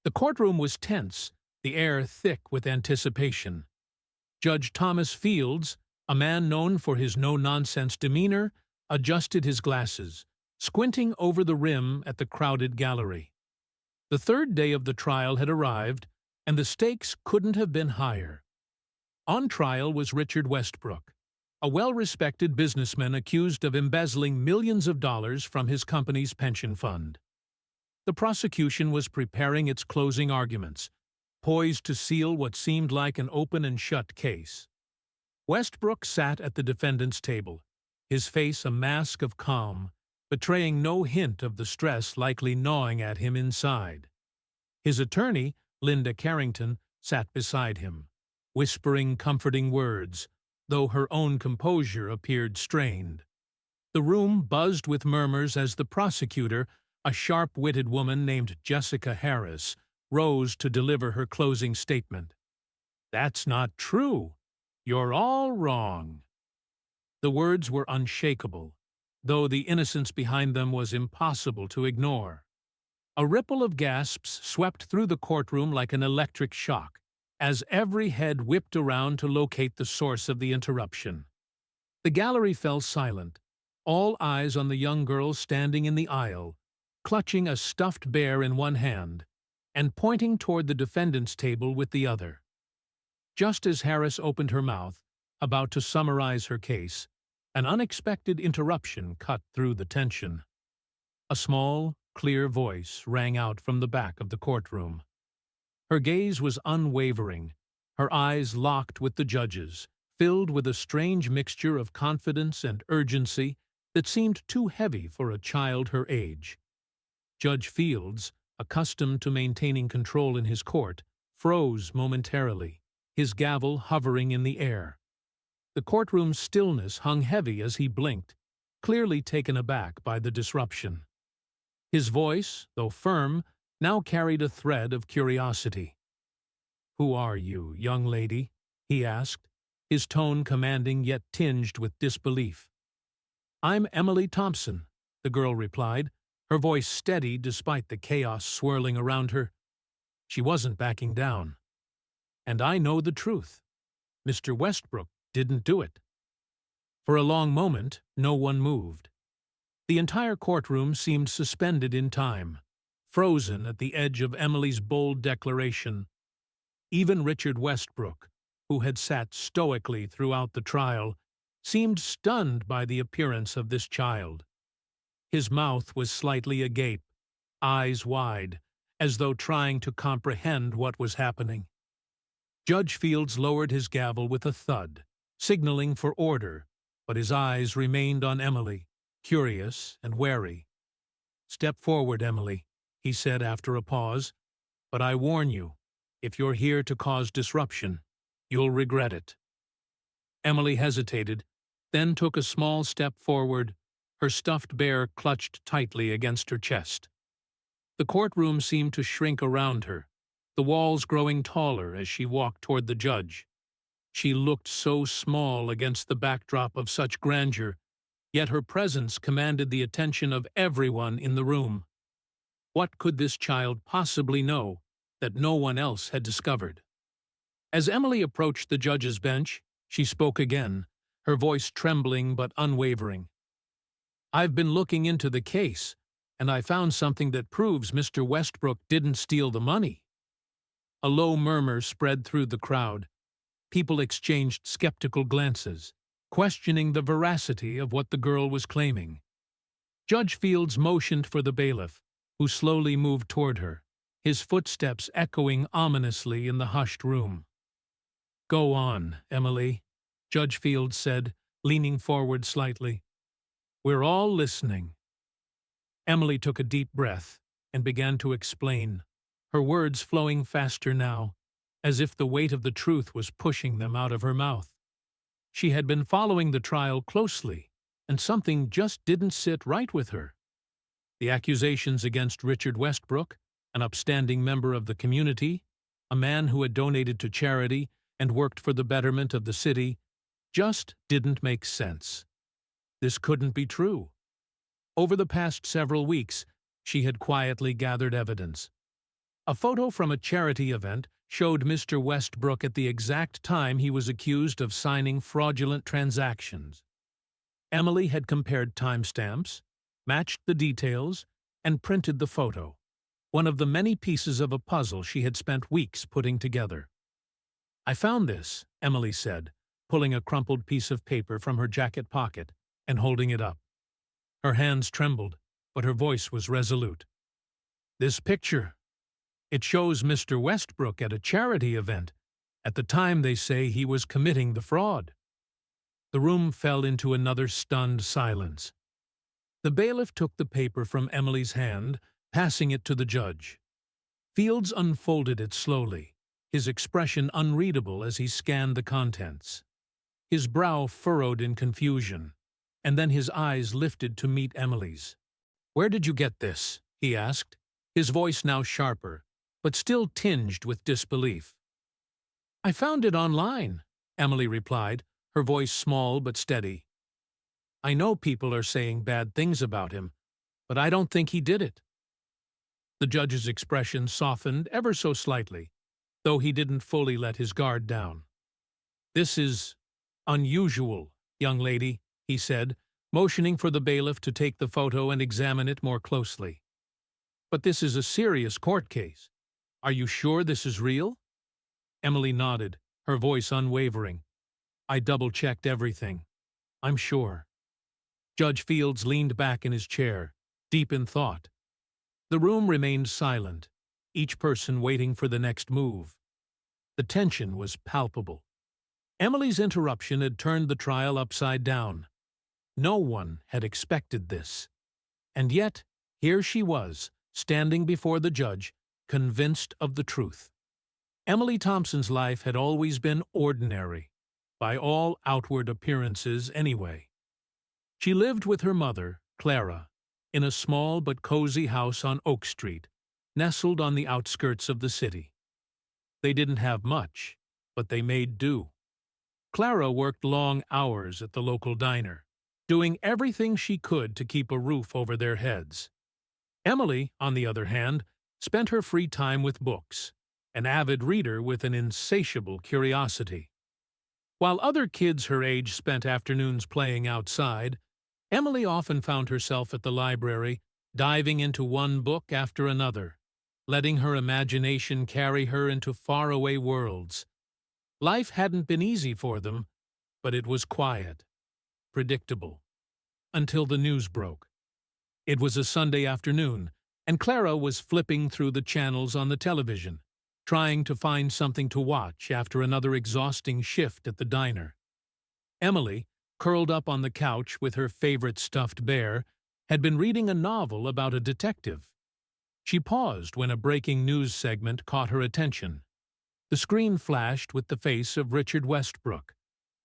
The courtroom was tense, the air thick with anticipation. Judge Thomas Fields, a man known for his no-nonsense demeanor, adjusted his glasses, squinting over the rim at the crowded gallery. The third day of the trial had arrived, and the stakes couldn't have been higher. On trial was Richard Westbrook, a well-respected businessman accused of embezzling millions of dollars from his company's pension fund. The prosecution was preparing its closing arguments, poised to seal what seemed like an open and shut case. Westbrook sat at the defendant's table, his face a mask of calm, betraying no hint of the stress likely gnawing at him inside. His attorney, Linda Carrington, sat beside him, whispering comforting words, though her own composure appeared strained. The room buzzed with murmurs as the prosecutor, a sharp-witted woman named Jessica Harris, rose to deliver her closing statement. "That's not true. You're all wrong." The words were unshakable, though the innocence behind them was impossible to ignore. A ripple of gasps swept through the courtroom like an electric shock, as every head whipped around to locate the source of the interruption. The gallery fell silent, all eyes on the young girl standing in the aisle, clutching a stuffed bear in one hand and pointing toward the defendant's table with the other. Just as Harris opened her mouth, about to summarize her case, an unexpected interruption cut through the tension. A small, clear voice rang out from the back of the courtroom. Her gaze was unwavering, her eyes locked with the judge's, filled with a strange mixture of confidence and urgency that seemed too heavy for a child her age. Judge Fields, accustomed to maintaining control in his court, froze momentarily, his gavel hovering in the air. The courtroom's stillness hung heavy as he blinked, clearly taken aback by the disruption. His voice, though firm, now carried a thread of curiosity. "Who are you, young lady?" he asked, his tone commanding yet tinged with disbelief. "I'm Emily Thompson," the girl replied, her voice steady despite the chaos swirling around her. She wasn't backing down. "And I know the truth. Mr. Westbrook didn't do it." For a long moment, no one moved. The entire courtroom seemed suspended in time, frozen at the edge of Emily's bold declaration. Even Richard Westbrook, who had sat stoically throughout the trial, seemed stunned by the appearance of this child. His mouth was slightly agape, eyes wide, as though trying to comprehend what was happening. Judge Fields lowered his gavel with a thud, signaling for order, but his eyes remained on Emily, curious and wary. "Step forward, Emily," he said after a pause, "but I warn you, if you're here to cause disruption, you'll regret it." Emily hesitated, then took a small step forward, her stuffed bear clutched tightly against her chest. The courtroom seemed to shrink around her, the walls growing taller as she walked toward the judge. She looked so small against the backdrop of such grandeur, yet her presence commanded the attention of everyone in the room. What could this child possibly know that no one else had discovered? As Emily approached the judge's bench, she spoke again, her voice trembling but unwavering. "I've been looking into the case, and I found something that proves Mr. Westbrook didn't steal the money." A low murmur spread through the crowd. People exchanged skeptical glances, questioning the veracity of what the girl was claiming. Judge Fields motioned for the bailiff, who slowly moved toward her, his footsteps echoing ominously in the hushed room. "Go on, Emily," Judge Fields said, leaning forward slightly. "We're all listening." Emily took a deep breath and began to explain, her words flowing faster now, as if the weight of the truth was pushing them out of her mouth. She had been following the trial closely, and something just didn't sit right with her. The accusations against Richard Westbrook, an upstanding member of the community, a man who had donated to charity and worked for the betterment of the city, just didn't make sense. This couldn't be true. Over the past several weeks, she had quietly gathered evidence. A photo from a charity event showed Mr. Westbrook at the exact time he was accused of signing fraudulent transactions. Emily had compared timestamps, matched the details, and printed the photo, one of the many pieces of a puzzle she had spent weeks putting together. "I found this," Emily said, pulling a crumpled piece of paper from her jacket pocket and holding it up. Her hands trembled, but her voice was resolute. "This picture. It shows Mr. Westbrook at a charity event, at the time they say he was committing the fraud." The room fell into another stunned silence. The bailiff took the paper from Emily's hand, passing it to the judge. Fields unfolded it slowly, his expression unreadable as he scanned the contents. His brow furrowed in confusion, and then his eyes lifted to meet Emily's. "Where did you get this?" he asked, his voice now sharper, but still tinged with disbelief. "I found it online," Emily replied, her voice small but steady. "I know people are saying bad things about him, but I don't think he did it." The judge's expression softened ever so slightly, though he didn't fully let his guard down. "This is unusual, young lady," he said, motioning for the bailiff to take the photo and examine it more closely. "But this is a serious court case. Are you sure this is real?" Emily nodded, her voice unwavering. "I double-checked everything. I'm sure." Judge Fields leaned back in his chair, deep in thought. The room remained silent, each person waiting for the next move. The tension was palpable. Emily's interruption had turned the trial upside down. No one had expected this. And yet, here she was, standing before the judge, convinced of the truth. Emily Thompson's life had always been ordinary, by all outward appearances anyway. She lived with her mother, Clara, in a small but cozy house on Oak Street, nestled on the outskirts of the city. They didn't have much, but they made do. Clara worked long hours at the local diner, doing everything she could to keep a roof over their heads. Emily, on the other hand, spent her free time with books, an avid reader with an insatiable curiosity. While other kids her age spent afternoons playing outside, Emily often found herself at the library, diving into one book after another, letting her imagination carry her into faraway worlds. Life hadn't been easy for them, but it was quiet, predictable, until the news broke. It was a Sunday afternoon, and Clara was flipping through the channels on the television, trying to find something to watch after another exhausting shift at the diner. Emily, curled up on the couch with her favorite stuffed bear, had been reading a novel about a detective. She paused when a breaking news segment caught her attention. The screen flashed with the face of Richard Westbrook,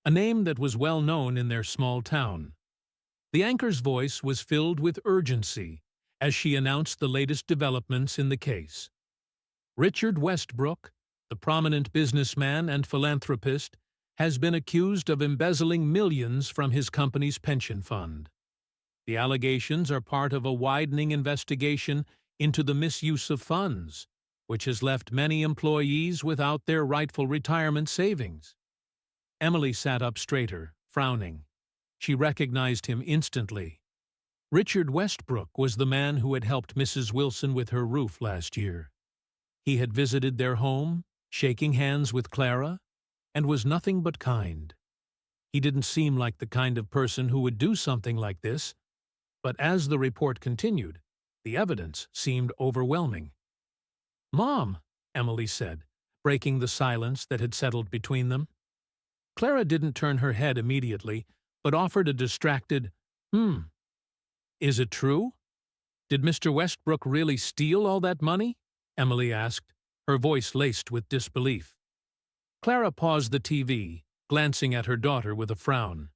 a name that was well known in their small town. The anchor's voice was filled with urgency as she announced the latest developments in the case. Richard Westbrook, the prominent businessman and philanthropist, has been accused of embezzling millions from his company's pension fund. The allegations are part of a widening investigation into the misuse of funds, which has left many employees without their rightful retirement savings. Emily sat up straighter, frowning. She recognized him instantly. Richard Westbrook was the man who had helped Mrs. Wilson with her roof last year. He had visited their home, shaking hands with Clara, and was nothing but kind. He didn't seem like the kind of person who would do something like this, but as the report continued, the evidence seemed overwhelming. "Mom," Emily said, breaking the silence that had settled between them. Clara didn't turn her head immediately, but offered a distracted, "Is it true? Did Mr. Westbrook really steal all that money?" Emily asked, her voice laced with disbelief. Clara paused the TV, glancing at her daughter with a frown.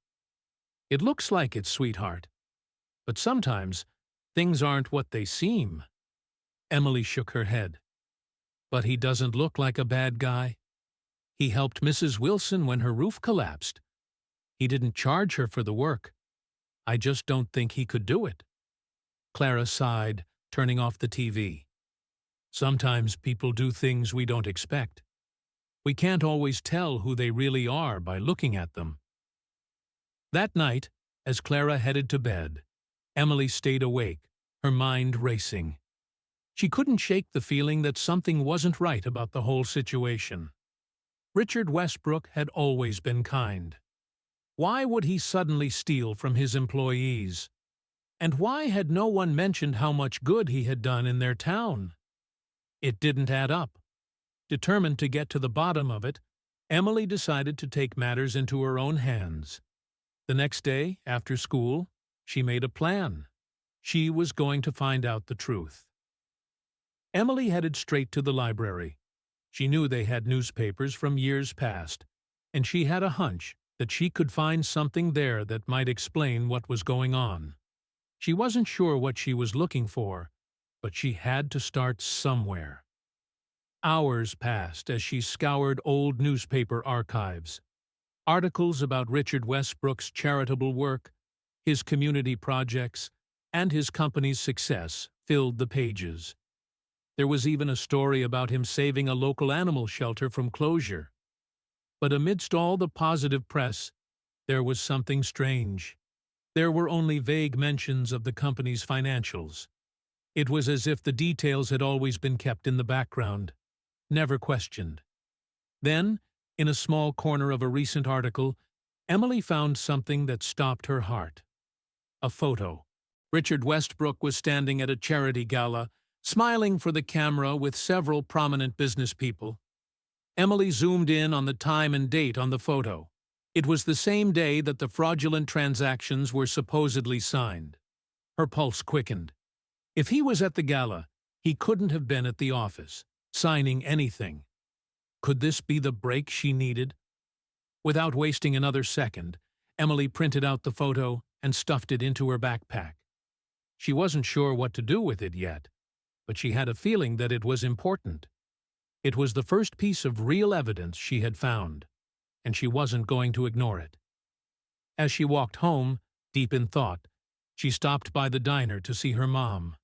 "It looks like it, sweetheart. But sometimes things aren't what they seem." Emily shook her head. "But he doesn't look like a bad guy. He helped Mrs. Wilson when her roof collapsed. He didn't charge her for the work. I just don't think he could do it." Clara sighed, turning off the TV. Sometimes people do things we don't expect. We can't always tell who they really are by looking at them. That night, as Clara headed to bed, Emily stayed awake, her mind racing. She couldn't shake the feeling that something wasn't right about the whole situation. Richard Westbrook had always been kind. Why would he suddenly steal from his employees? And why had no one mentioned how much good he had done in their town? It didn't add up. Determined to get to the bottom of it, Emily decided to take matters into her own hands. The next day, after school, she made a plan. She was going to find out the truth. Emily headed straight to the library. She knew they had newspapers from years past, and she had a hunch that she could find something there that might explain what was going on. She wasn't sure what she was looking for, but she had to start somewhere. Hours passed as she scoured old newspaper archives. Articles about Richard Westbrook's charitable work, his community projects, and his company's success filled the pages. There was even a story about him saving a local animal shelter from closure. But amidst all the positive press, there was something strange. There were only vague mentions of the company's financials. It was as if the details had always been kept in the background, never questioned. Then, in a small corner of a recent article, Emily found something that stopped her heart. A photo. Richard Westbrook was standing at a charity gala, smiling for the camera with several prominent business people. Emily zoomed in on the time and date on the photo. It was the same day that the fraudulent transactions were supposedly signed. Her pulse quickened. If he was at the gala, he couldn't have been at the office, signing anything. Could this be the break she needed? Without wasting another second, Emily printed out the photo and stuffed it into her backpack. She wasn't sure what to do with it yet, but she had a feeling that it was important. It was the first piece of real evidence she had found, and she wasn't going to ignore it. As she walked home, deep in thought, she stopped by the diner to see her mom.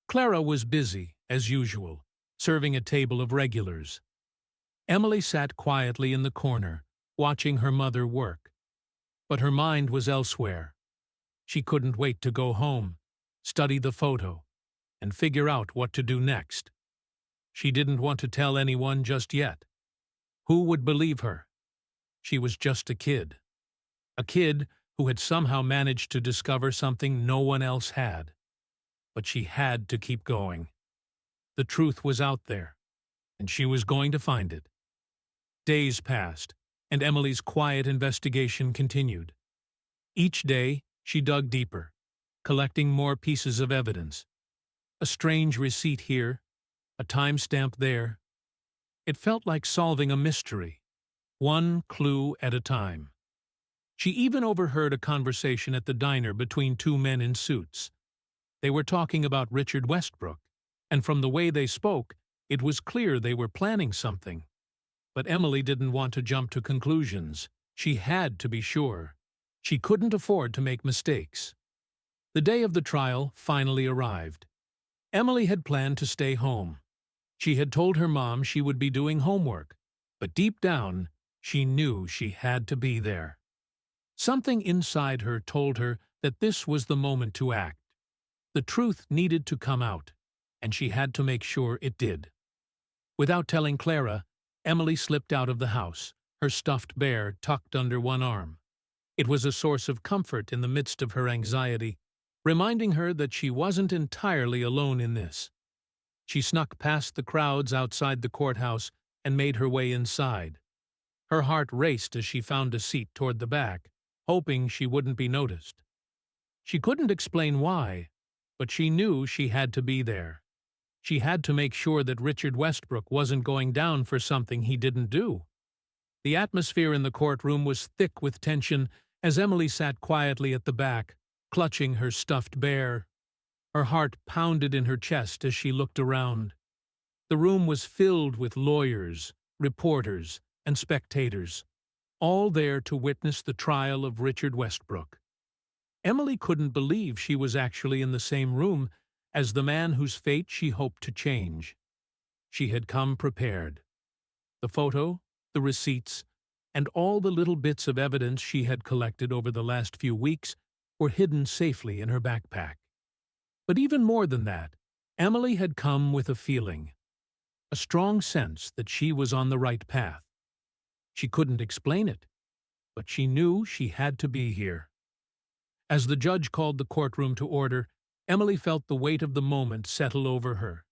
Clara was busy, as usual, serving a table of regulars. Emily sat quietly in the corner, watching her mother work. But her mind was elsewhere. She couldn't wait to go home, study the photo, and figure out what to do next. She didn't want to tell anyone just yet. Who would believe her? She was just a kid. A kid who had somehow managed to discover something no one else had. But she had to keep going. The truth was out there, and she was going to find it. Days passed, and Emily's quiet investigation continued. Each day, she dug deeper, collecting more pieces of evidence. A strange receipt here, a timestamp there. It felt like solving a mystery, one clue at a time. She even overheard a conversation at the diner between two men in suits. They were talking about Richard Westbrook, and from the way they spoke, it was clear they were planning something. But Emily didn't want to jump to conclusions. She had to be sure. She couldn't afford to make mistakes. The day of the trial finally arrived. Emily had planned to stay home. She had told her mom she would be doing homework, but deep down, she knew she had to be there. Something inside her told her that this was the moment to act. The truth needed to come out, and she had to make sure it did. Without telling Clara, Emily slipped out of the house, her stuffed bear tucked under one arm. It was a source of comfort in the midst of her anxiety, reminding her that she wasn't entirely alone in this. She snuck past the crowds outside the courthouse and made her way inside. Her heart raced as she found a seat toward the back, hoping she wouldn't be noticed. She couldn't explain why, but she knew she had to be there. She had to make sure that Richard Westbrook wasn't going down for something he didn't do. The atmosphere in the courtroom was thick with tension as Emily sat quietly at the back, clutching her stuffed bear. Her heart pounded in her chest as she looked around. The room was filled with lawyers, reporters, and spectators, all there to witness the trial of Richard Westbrook. Emily couldn't believe she was actually in the same room as the man whose fate she hoped to change. She had come prepared. The photo, the receipts, and all the little bits of evidence she had collected over the last few weeks were hidden safely in her backpack. But even more than that, Emily had come with a feeling, a strong sense that she was on the right path. She couldn't explain it, but she knew she had to be here. As the judge called the courtroom to order, Emily felt the weight of the moment settle over her.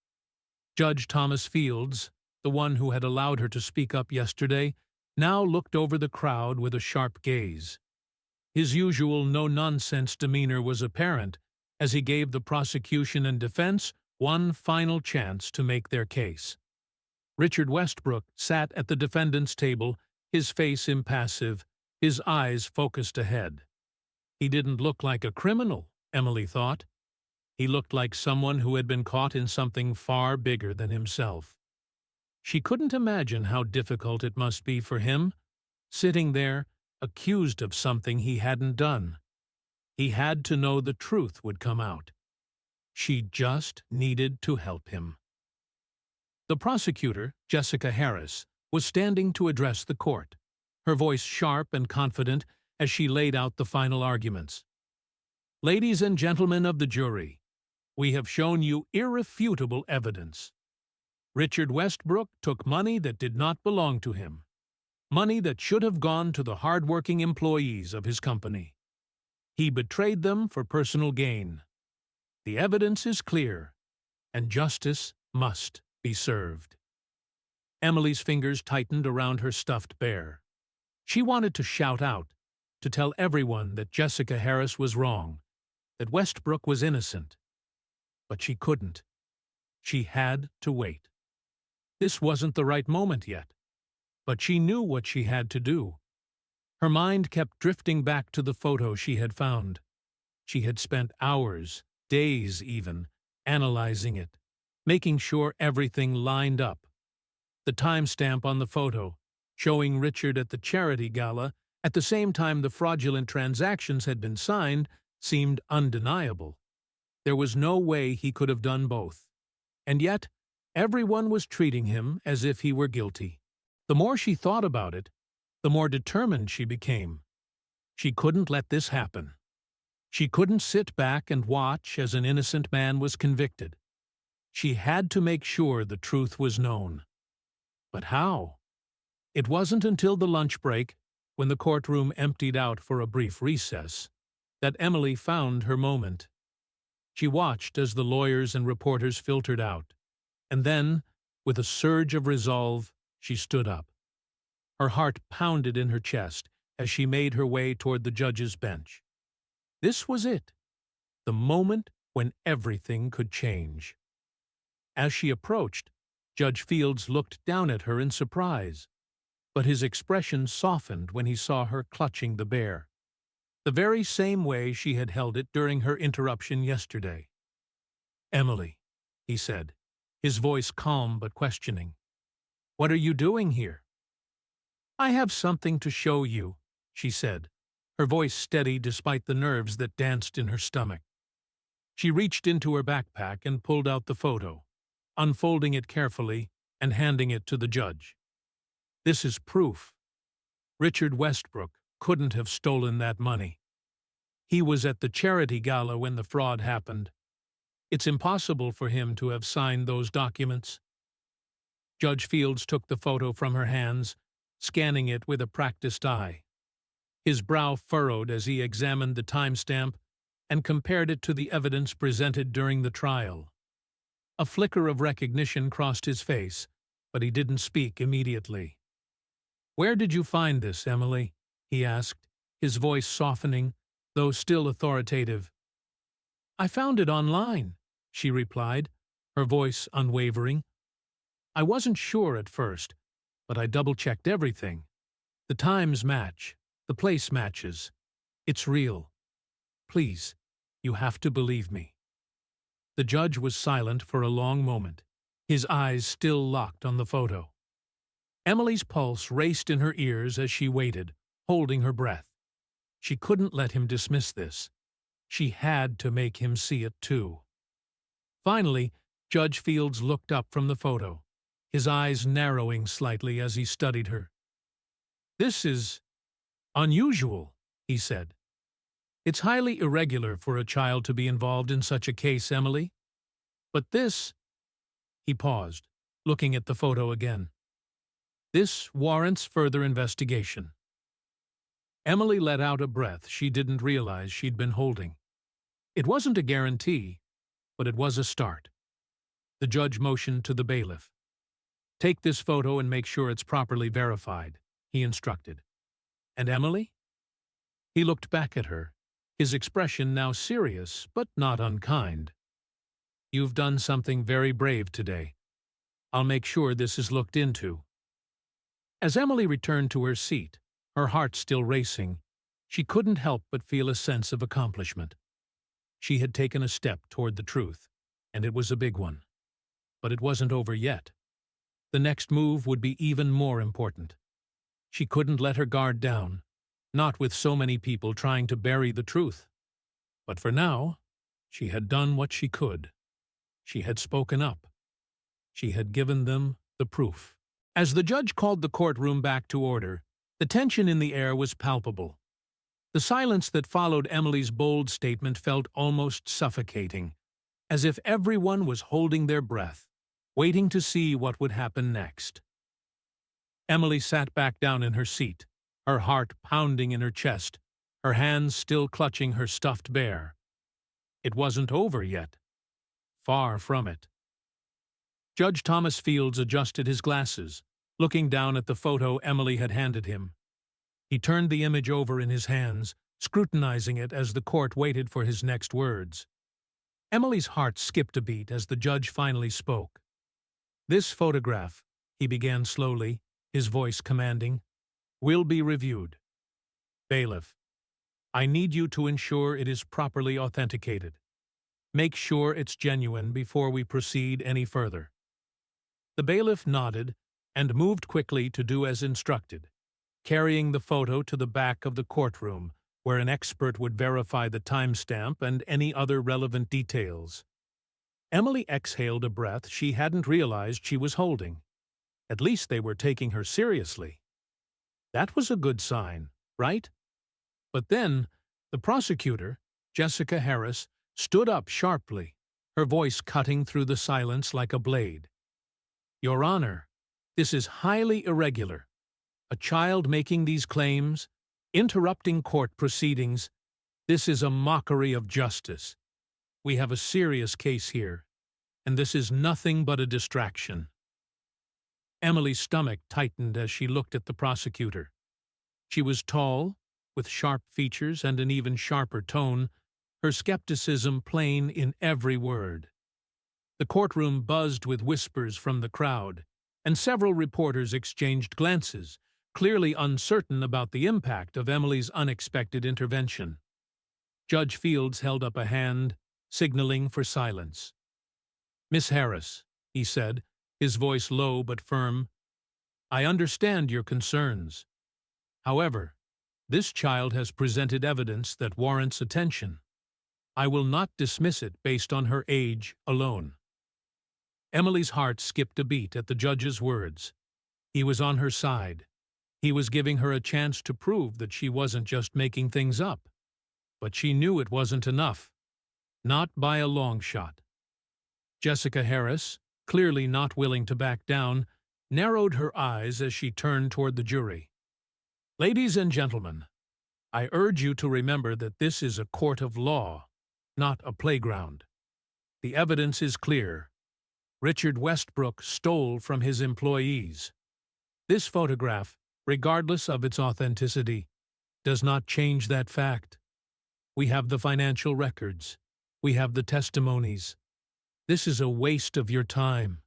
Judge Thomas Fields, the one who had allowed her to speak up yesterday, now looked over the crowd with a sharp gaze. His usual no-nonsense demeanor was apparent as he gave the prosecution and defense one final chance to make their case. Richard Westbrook sat at the defendant's table, his face impassive, his eyes focused ahead. He didn't look like a criminal, Emily thought. He looked like someone who had been caught in something far bigger than himself. She couldn't imagine how difficult it must be for him, sitting there, accused of something he hadn't done. He had to know the truth would come out. She just needed to help him. The prosecutor, Jessica Harris, was standing to address the court, her voice sharp and confident as she laid out the final arguments. "Ladies and gentlemen of the jury, we have shown you irrefutable evidence. Richard Westbrook took money that did not belong to him, money that should have gone to the hard-working employees of his company. He betrayed them for personal gain. The evidence is clear, and justice must be served." Emily's fingers tightened around her stuffed bear. She wanted to shout out, to tell everyone that Jessica Harris was wrong, that Westbrook was innocent. But she couldn't. She had to wait. This wasn't the right moment yet, but she knew what she had to do. Her mind kept drifting back to the photo she had found. She had spent hours, days even, analyzing it, making sure everything lined up. The timestamp on the photo, showing Richard at the charity gala at the same time the fraudulent transactions had been signed, seemed undeniable. There was no way he could have done both. And yet, everyone was treating him as if he were guilty. The more she thought about it, the more determined she became. She couldn't let this happen. She couldn't sit back and watch as an innocent man was convicted. She had to make sure the truth was known. But how? It wasn't until the lunch break, when the courtroom emptied out for a brief recess, that Emily found her moment. She watched as the lawyers and reporters filtered out, and then, with a surge of resolve, she stood up. Her heart pounded in her chest as she made her way toward the judge's bench. This was it, the moment when everything could change. As she approached, Judge Fields looked down at her in surprise, but his expression softened when he saw her clutching the bear, the very same way she had held it during her interruption yesterday. "Emily," he said, his voice calm but questioning, "what are you doing here?" "I have something to show you," she said, her voice steady despite the nerves that danced in her stomach. She reached into her backpack and pulled out the photo, unfolding it carefully and handing it to the judge. "This is proof. Richard Westbrook couldn't have stolen that money. He was at the charity gala when the fraud happened. It's impossible for him to have signed those documents." Judge Fields took the photo from her hands, scanning it with a practiced eye. His brow furrowed as he examined the timestamp and compared it to the evidence presented during the trial. A flicker of recognition crossed his face, but he didn't speak immediately. "Where did you find this, Emily?" he asked, his voice softening, though still authoritative. "I found it online," she replied, her voice unwavering. "I wasn't sure at first, but I double-checked everything. The times match, the place matches. It's real. Please, you have to believe me." The judge was silent for a long moment, his eyes still locked on the photo. Emily's pulse raced in her ears as she waited, holding her breath. She couldn't let him dismiss this. She had to make him see it too. Finally, Judge Fields looked up from the photo, his eyes narrowing slightly as he studied her. "This is unusual," he said. "It's highly irregular for a child to be involved in such a case, Emily. But this—" He paused, looking at the photo again. "This warrants further investigation." Emily let out a breath she didn't realize she'd been holding. It wasn't a guarantee, but it was a start. The judge motioned to the bailiff. "Take this photo and make sure it's properly verified," he instructed. "And Emily?" He looked back at her, his expression now serious but not unkind. "You've done something very brave today. I'll make sure this is looked into." As Emily returned to her seat, her heart still racing, she couldn't help but feel a sense of accomplishment. She had taken a step toward the truth, and it was a big one. But it wasn't over yet. The next move would be even more important. She couldn't let her guard down, not with so many people trying to bury the truth. But for now, she had done what she could. She had spoken up. She had given them the proof. As the judge called the courtroom back to order, the tension in the air was palpable. The silence that followed Emily's bold statement felt almost suffocating, as if everyone was holding their breath, waiting to see what would happen next. Emily sat back down in her seat, her heart pounding in her chest, her hands still clutching her stuffed bear. It wasn't over yet. Far from it. Judge Thomas Fields adjusted his glasses, looking down at the photo Emily had handed him. He turned the image over in his hands, scrutinizing it as the court waited for his next words. Emily's heart skipped a beat as the judge finally spoke. "This photograph," he began slowly, his voice commanding, "will be reviewed. Bailiff, I need you to ensure it is properly authenticated. Make sure it's genuine before we proceed any further." The bailiff nodded and moved quickly to do as instructed, carrying the photo to the back of the courtroom, where an expert would verify the timestamp and any other relevant details. Emily exhaled a breath she hadn't realized she was holding. At least they were taking her seriously. That was a good sign, right? But then, the prosecutor, Jessica Harris, stood up sharply, her voice cutting through the silence like a blade. "Your Honor, this is highly irregular. A child making these claims, interrupting court proceedings, this is a mockery of justice. We have a serious case here, and this is nothing but a distraction." Emily's stomach tightened as she looked at the prosecutor. She was tall, with sharp features and an even sharper tone, her skepticism plain in every word. The courtroom buzzed with whispers from the crowd, and several reporters exchanged glances, clearly uncertain about the impact of Emily's unexpected intervention. Judge Fields held up a hand, signaling for silence. "Miss Harris," he said, his voice low but firm, "I understand your concerns. However, this child has presented evidence that warrants attention. I will not dismiss it based on her age alone." Emily's heart skipped a beat at the judge's words. He was on her side. He was giving her a chance to prove that she wasn't just making things up. But she knew it wasn't enough. Not by a long shot. Jessica Harris, clearly not willing to back down, narrowed her eyes as she turned toward the jury. "Ladies and gentlemen, I urge you to remember that this is a court of law, not a playground. The evidence is clear. Richard Westbrook stole from his employees. This photograph, regardless of its authenticity, does not change that fact. We have the financial records. We have the testimonies. This is a waste of your time."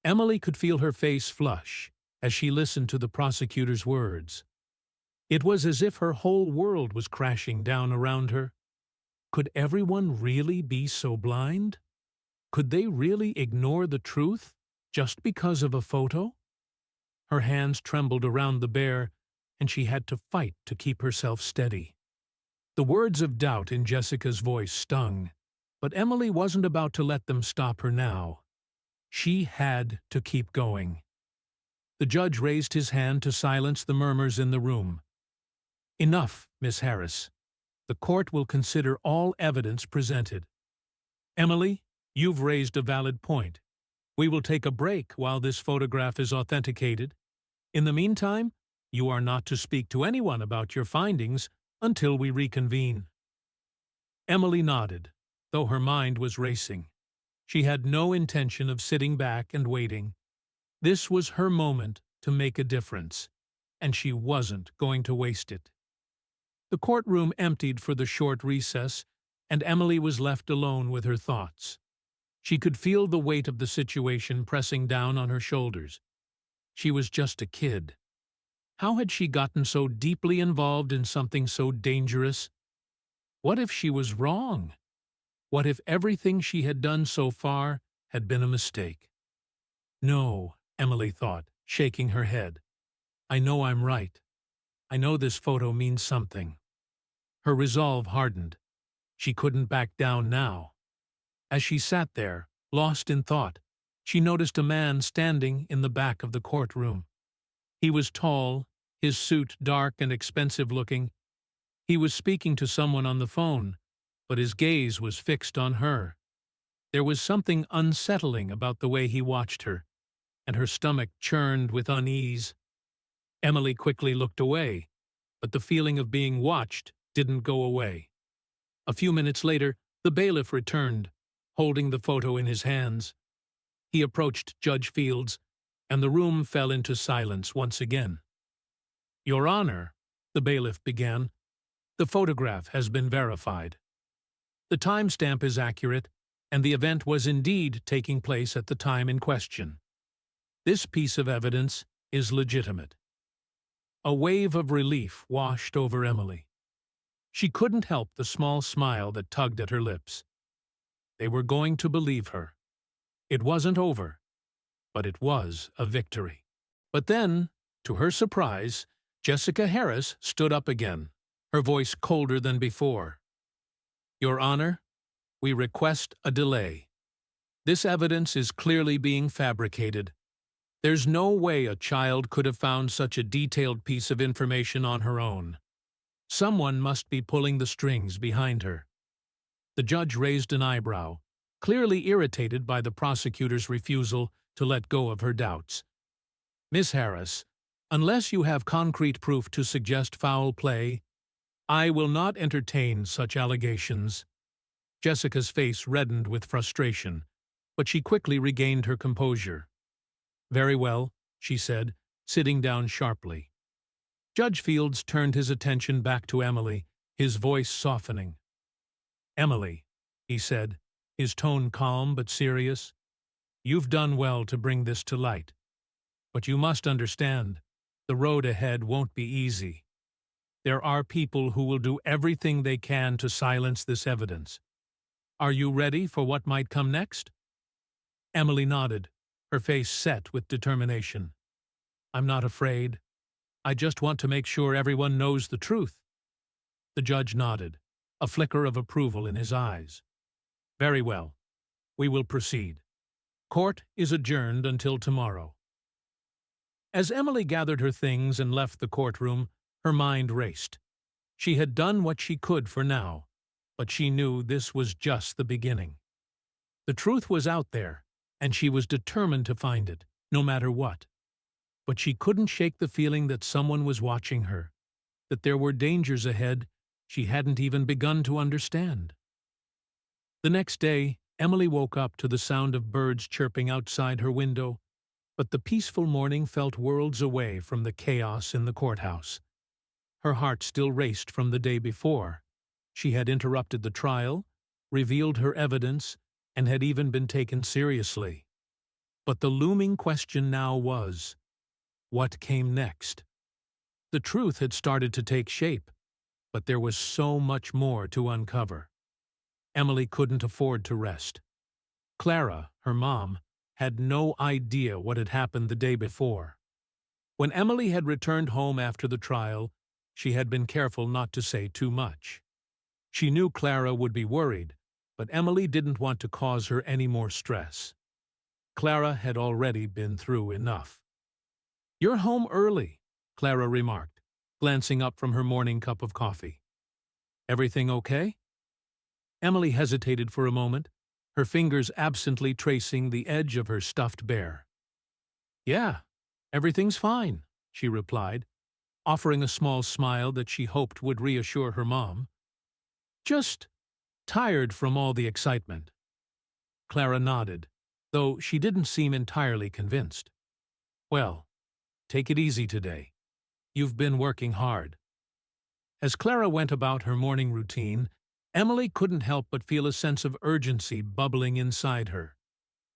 Emily could feel her face flush as she listened to the prosecutor's words. It was as if her whole world was crashing down around her. Could everyone really be so blind? Could they really ignore the truth just because of a photo? Her hands trembled around the bear, and she had to fight to keep herself steady. The words of doubt in Jessica's voice stung, but Emily wasn't about to let them stop her now. She had to keep going. The judge raised his hand to silence the murmurs in the room. "Enough, Miss Harris. The court will consider all evidence presented. Emily, you've raised a valid point. We will take a break while this photograph is authenticated. In the meantime, you are not to speak to anyone about your findings until we reconvene." Emily nodded, though her mind was racing. She had no intention of sitting back and waiting. This was her moment to make a difference, and she wasn't going to waste it. The courtroom emptied for the short recess, and Emily was left alone with her thoughts. She could feel the weight of the situation pressing down on her shoulders. She was just a kid. How had she gotten so deeply involved in something so dangerous? What if she was wrong? What if everything she had done so far had been a mistake? No, Emily thought, shaking her head. I know I'm right. I know this photo means something. Her resolve hardened. She couldn't back down now. As she sat there, lost in thought, she noticed a man standing in the back of the courtroom. He was tall, his suit dark and expensive-looking. He was speaking to someone on the phone, but his gaze was fixed on her. There was something unsettling about the way he watched her, and her stomach churned with unease. Emily quickly looked away, but the feeling of being watched didn't go away. A few minutes later, the bailiff returned, holding the photo in his hands. He approached Judge Fields, and the room fell into silence once again. "Your Honor," the bailiff began, "the photograph has been verified. The timestamp is accurate, and the event was indeed taking place at the time in question. This piece of evidence is legitimate." A wave of relief washed over Emily. She couldn't help the small smile that tugged at her lips. They were going to believe her. It wasn't over, but it was a victory. But then, to her surprise, Jessica Harris stood up again, her voice colder than before. "Your Honor, we request a delay. This evidence is clearly being fabricated. There's no way a child could have found such a detailed piece of information on her own. Someone must be pulling the strings behind her." The judge raised an eyebrow, clearly irritated by the prosecutor's refusal to let go of her doubts. "Miss Harris, unless you have concrete proof to suggest foul play, I will not entertain such allegations." Jessica's face reddened with frustration, but she quickly regained her composure. "Very well," she said, sitting down sharply. Judge Fields turned his attention back to Emily, his voice softening. "Emily," he said, his tone calm but serious, "you've done well to bring this to light. But you must understand, the road ahead won't be easy. There are people who will do everything they can to silence this evidence. Are you ready for what might come next?" Emily nodded, her face set with determination. "I'm not afraid. I just want to make sure everyone knows the truth." The judge nodded, a flicker of approval in his eyes. "Very well. We will proceed. Court is adjourned until tomorrow." As Emily gathered her things and left the courtroom, her mind raced. She had done what she could for now, but she knew this was just the beginning. The truth was out there, and she was determined to find it, no matter what. But she couldn't shake the feeling that someone was watching her, that there were dangers ahead she hadn't even begun to understand. The next day, Emily woke up to the sound of birds chirping outside her window, but the peaceful morning felt worlds away from the chaos in the courthouse. Her heart still raced from the day before. She had interrupted the trial, revealed her evidence, and had even been taken seriously. But the looming question now was, what came next? The truth had started to take shape, but there was so much more to uncover. Emily couldn't afford to rest. Clara, her mom, had no idea what had happened the day before. When Emily had returned home after the trial, she had been careful not to say too much. She knew Clara would be worried, but Emily didn't want to cause her any more stress. Clara had already been through enough. "You're home early," Clara remarked, glancing up from her morning cup of coffee. "Everything okay?" Emily hesitated for a moment, her fingers absently tracing the edge of her stuffed bear. "Yeah, everything's fine," she replied, offering a small smile that she hoped would reassure her mom. "Just tired from all the excitement." Clara nodded, though she didn't seem entirely convinced. "Well, take it easy today. You've been working hard." As Clara went about her morning routine, Emily couldn't help but feel a sense of urgency bubbling inside her.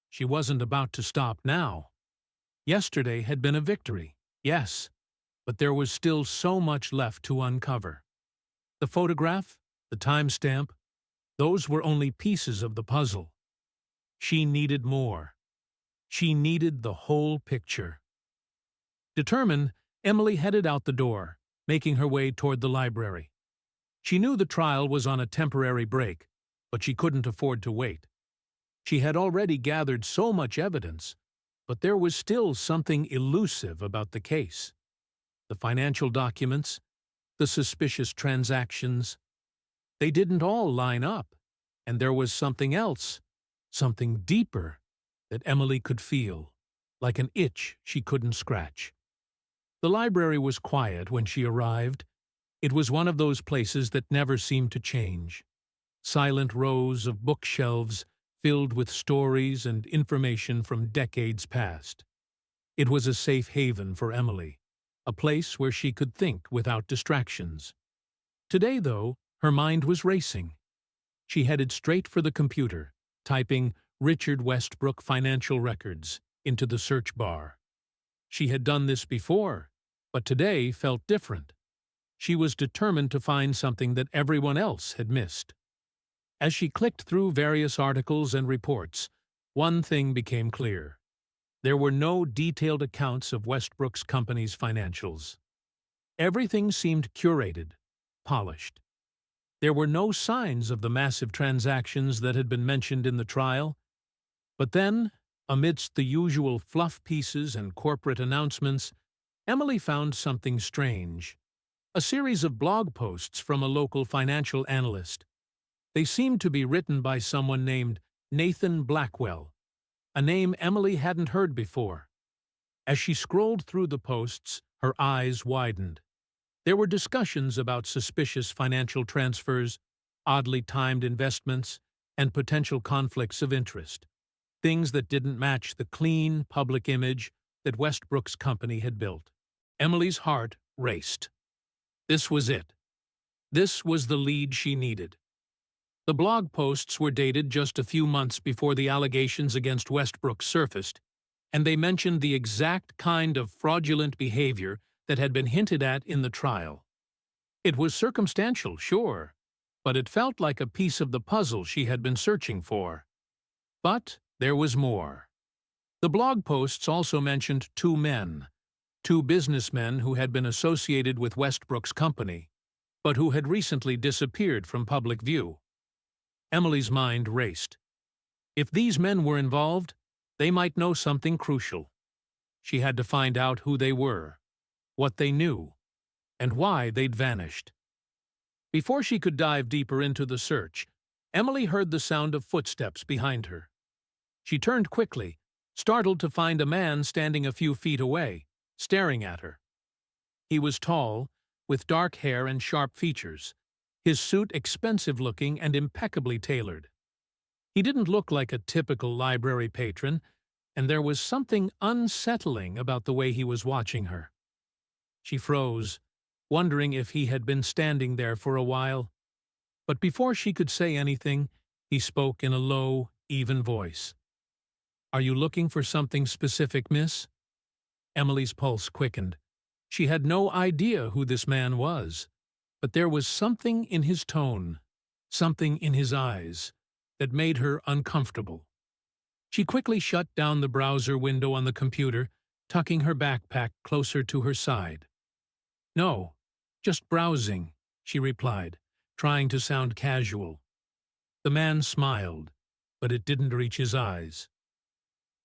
She wasn't about to stop now. Yesterday had been a victory, yes, but there was still so much left to uncover. The photograph, the timestamp, those were only pieces of the puzzle. She needed more. She needed the whole picture. Determined, Emily headed out the door, making her way toward the library. She knew the trial was on a temporary break, but she couldn't afford to wait. She had already gathered so much evidence, but there was still something elusive about the case. The financial documents, the suspicious transactions, they didn't all line up, and there was something else, something deeper, that Emily could feel, like an itch she couldn't scratch. The library was quiet when she arrived. It was one of those places that never seemed to change. Silent rows of bookshelves filled with stories and information from decades past. It was a safe haven for Emily, a place where she could think without distractions. Today, though, her mind was racing. She headed straight for the computer, typing "Richard Westbrook Financial Records" into the search bar. She had done this before, but today felt different. She was determined to find something that everyone else had missed. As she clicked through various articles and reports, one thing became clear. There were no detailed accounts of Westbrook's company's financials. Everything seemed curated, polished. There were no signs of the massive transactions that had been mentioned in the trial. But then, amidst the usual fluff pieces and corporate announcements, Emily found something strange. A series of blog posts from a local financial analyst. They seemed to be written by someone named Nathan Blackwell, a name Emily hadn't heard before. As she scrolled through the posts, her eyes widened. There were discussions about suspicious financial transfers, oddly timed investments, and potential conflicts of interest. Things that didn't match the clean, public image that Westbrook's company had built. Emily's heart raced. This was it. This was the lead she needed. The blog posts were dated just a few months before the allegations against Westbrook surfaced, and they mentioned the exact kind of fraudulent behavior that had been hinted at in the trial. It was circumstantial, sure, but it felt like a piece of the puzzle she had been searching for. But there was more. The blog posts also mentioned two men, two businessmen who had been associated with Westbrook's company, but who had recently disappeared from public view. Emily's mind raced. If these men were involved, they might know something crucial. She had to find out who they were, what they knew, and why they'd vanished. Before she could dive deeper into the search, Emily heard the sound of footsteps behind her. She turned quickly, startled to find a man standing a few feet away, staring at her. He was tall, with dark hair and sharp features, his suit expensive-looking and impeccably tailored. He didn't look like a typical library patron, and there was something unsettling about the way he was watching her. She froze, wondering if he had been standing there for a while. But before she could say anything, he spoke in a low, even voice. "Are you looking for something specific, miss?" Emily's pulse quickened. She had no idea who this man was, but there was something in his tone, something in his eyes, that made her uncomfortable. She quickly shut down the browser window on the computer, tucking her backpack closer to her side. "No, just browsing," she replied, trying to sound casual. The man smiled, but it didn't reach his eyes.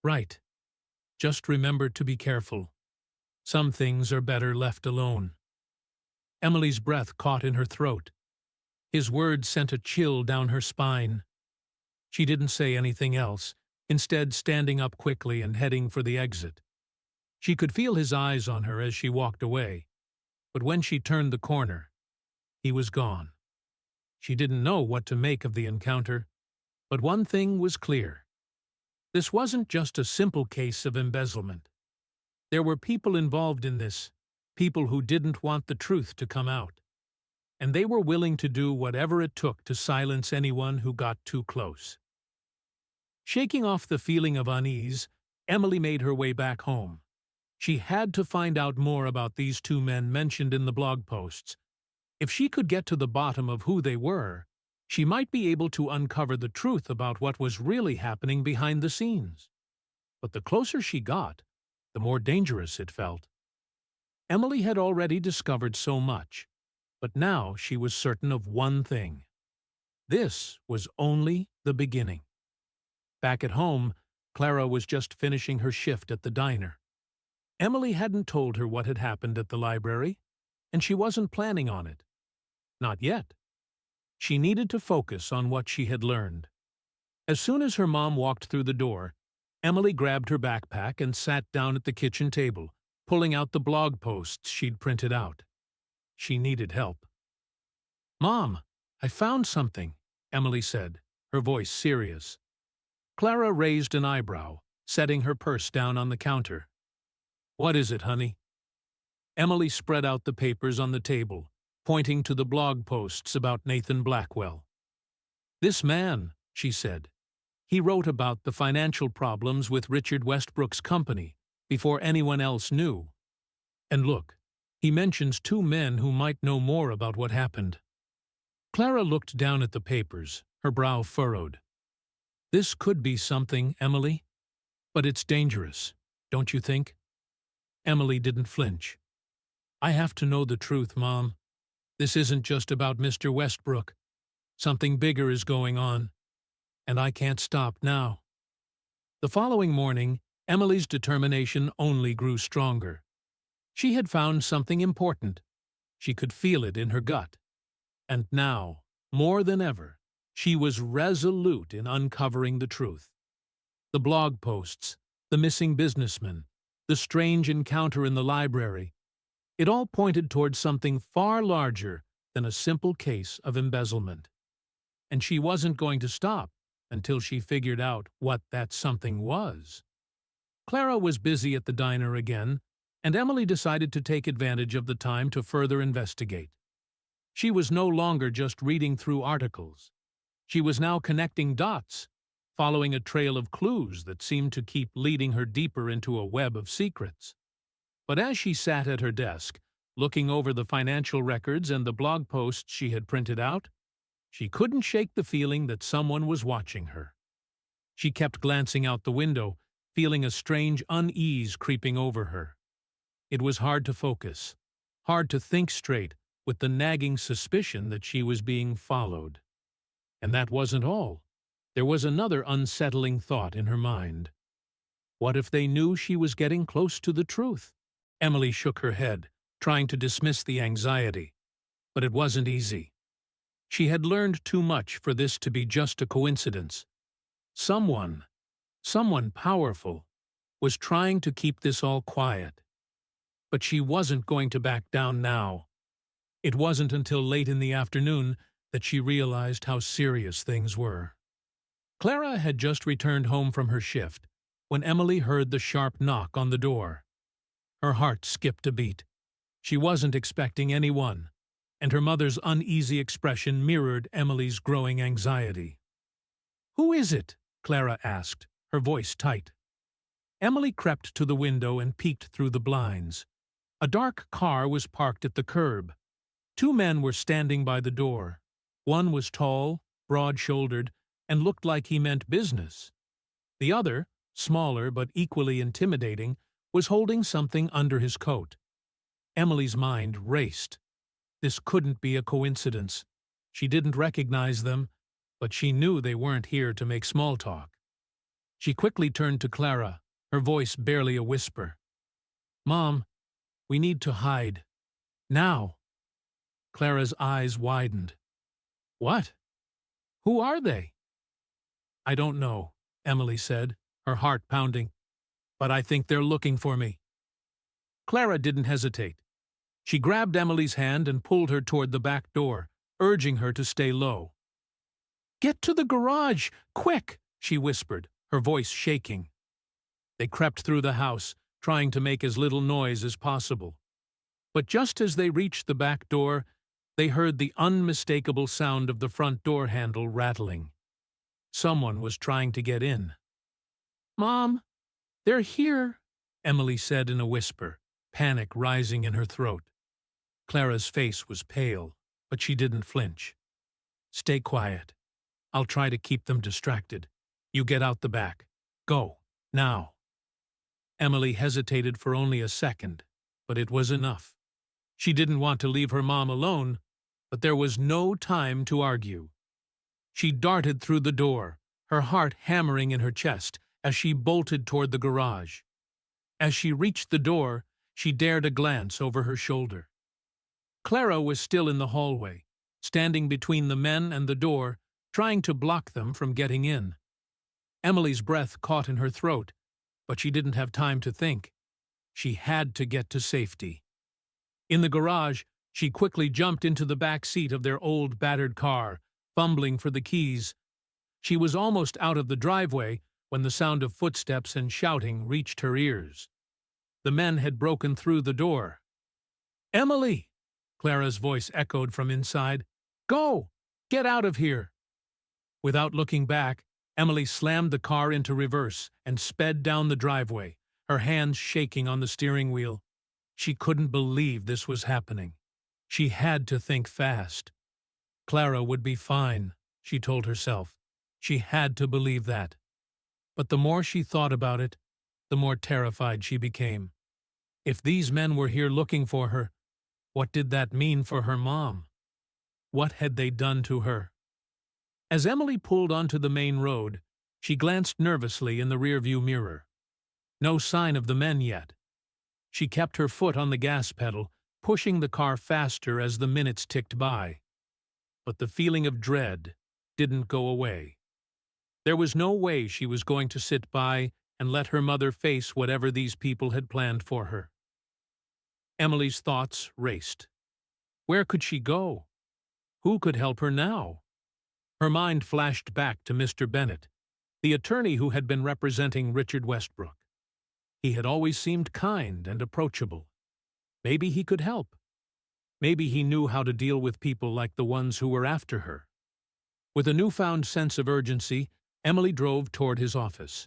Right. Just remember to be careful. Some things are better left alone. Emily's breath caught in her throat. His words sent a chill down her spine. She didn't say anything else, instead standing up quickly and heading for the exit. She could feel his eyes on her as she walked away, but when she turned the corner, he was gone. She didn't know what to make of the encounter, but one thing was clear. This wasn't just a simple case of embezzlement. There were people involved in this, people who didn't want the truth to come out, and they were willing to do whatever it took to silence anyone who got too close. Shaking off the feeling of unease, Emily made her way back home. She had to find out more about these two men mentioned in the blog posts. If she could get to the bottom of who they were, she might be able to uncover the truth about what was really happening behind the scenes. But the closer she got, the more dangerous it felt. Emily had already discovered so much, but now she was certain of one thing. This was only the beginning. Back at home, Clara was just finishing her shift at the diner. Emily hadn't told her what had happened at the library, and she wasn't planning on it. Not yet. She needed to focus on what she had learned. As soon as her mom walked through the door, Emily grabbed her backpack and sat down at the kitchen table, pulling out the blog posts she'd printed out. She needed help. "Mom, I found something," Emily said, her voice serious. Clara raised an eyebrow, setting her purse down on the counter. "What is it, honey?" Emily spread out the papers on the table, pointing to the blog posts about Nathan Blackwell. "This man," she said, "he wrote about the financial problems with Richard Westbrook's company before anyone else knew. And look, he mentions two men who might know more about what happened." Clara looked down at the papers, her brow furrowed. "This could be something, Emily, but it's dangerous, don't you think?" Emily didn't flinch. "I have to know the truth, Mom. This isn't just about Mr. Westbrook. Something bigger is going on, and I can't stop now." The following morning, Emily's determination only grew stronger. She had found something important. She could feel it in her gut. And now, more than ever, she was resolute in uncovering the truth. The blog posts, the missing businessman, the strange encounter in the library, it all pointed towards something far larger than a simple case of embezzlement. And she wasn't going to stop until she figured out what that something was. Clara was busy at the diner again, and Emily decided to take advantage of the time to further investigate. She was no longer just reading through articles. She was now connecting dots, following a trail of clues that seemed to keep leading her deeper into a web of secrets. But as she sat at her desk, looking over the financial records and the blog posts she had printed out, she couldn't shake the feeling that someone was watching her. She kept glancing out the window, feeling a strange unease creeping over her. It was hard to focus, hard to think straight, with the nagging suspicion that she was being followed. And that wasn't all. There was another unsettling thought in her mind. What if they knew she was getting close to the truth? Emily shook her head, trying to dismiss the anxiety. But it wasn't easy. She had learned too much for this to be just a coincidence. Someone powerful, was trying to keep this all quiet. But she wasn't going to back down now. It wasn't until late in the afternoon that she realized how serious things were. Clara had just returned home from her shift when Emily heard the sharp knock on the door. Her heart skipped a beat. She wasn't expecting anyone, and her mother's uneasy expression mirrored Emily's growing anxiety. "Who is it?" Clara asked, her voice tight. Emily crept to the window and peeked through the blinds. A dark car was parked at the curb. Two men were standing by the door. One was tall, broad-shouldered, and looked like he meant business. The other, smaller but equally intimidating, was holding something under his coat. Emily's mind raced. This couldn't be a coincidence. She didn't recognize them, but she knew they weren't here to make small talk. She quickly turned to Clara, her voice barely a whisper. "Mom, we need to hide. Now." Clara's eyes widened. "What? Who are they?" "I don't know," Emily said, her heart pounding. "But I think they're looking for me." Clara didn't hesitate. She grabbed Emily's hand and pulled her toward the back door, urging her to stay low. "Get to the garage, quick," she whispered, her voice shaking. They crept through the house, trying to make as little noise as possible. But just as they reached the back door, they heard the unmistakable sound of the front door handle rattling. Someone was trying to get in. "Mom, they're here," Emily said in a whisper, panic rising in her throat. Clara's face was pale, but she didn't flinch. "Stay quiet. I'll try to keep them distracted. You get out the back. Go, now." Emily hesitated for only a second, but it was enough. She didn't want to leave her mom alone, but there was no time to argue. She darted through the door, her heart hammering in her chest as she bolted toward the garage. As she reached the door, she dared a glance over her shoulder. Clara was still in the hallway, standing between the men and the door, trying to block them from getting in. Emily's breath caught in her throat, but she didn't have time to think. She had to get to safety. In the garage, she quickly jumped into the back seat of their old battered car, fumbling for the keys. She was almost out of the driveway when the sound of footsteps and shouting reached her ears. The men had broken through the door. "Emily!" Clara's voice echoed from inside. "Go! Get out of here!" Without looking back, Emily slammed the car into reverse and sped down the driveway, her hands shaking on the steering wheel. She couldn't believe this was happening. She had to think fast. Clara would be fine, she told herself. She had to believe that. But the more she thought about it, the more terrified she became. If these men were here looking for her, what did that mean for her mom? What had they done to her? As Emily pulled onto the main road, she glanced nervously in the rearview mirror. No sign of the men yet. She kept her foot on the gas pedal, pushing the car faster as the minutes ticked by. But the feeling of dread didn't go away. There was no way she was going to sit by and let her mother face whatever these people had planned for her. Emily's thoughts raced. Where could she go? Who could help her now? Her mind flashed back to Mr. Bennett, the attorney who had been representing Richard Westbrook. He had always seemed kind and approachable. Maybe he could help. Maybe he knew how to deal with people like the ones who were after her. With a newfound sense of urgency, Emily drove toward his office.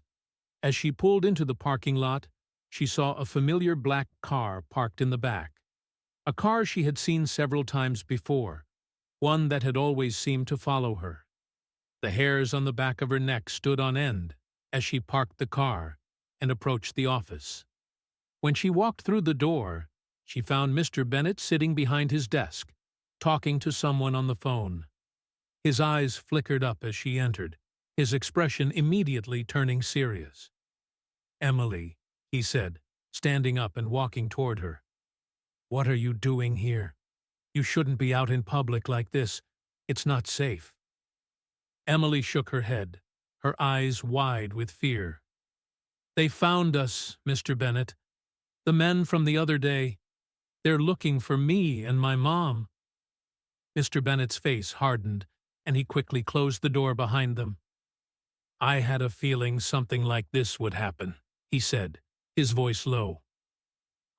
As she pulled into the parking lot, she saw a familiar black car parked in the back. A car she had seen several times before, one that had always seemed to follow her. The hairs on the back of her neck stood on end as she parked the car and approached the office. When she walked through the door, she found Mr. Bennett sitting behind his desk, talking to someone on the phone. His eyes flickered up as she entered, his expression immediately turning serious. "Emily," he said, standing up and walking toward her. "What are you doing here? You shouldn't be out in public like this. It's not safe." Emily shook her head, her eyes wide with fear. "They found us, Mr. Bennett. The men from the other day. They're looking for me and my mom." Mr. Bennett's face hardened, and he quickly closed the door behind them. "I had a feeling something like this would happen," he said, his voice low.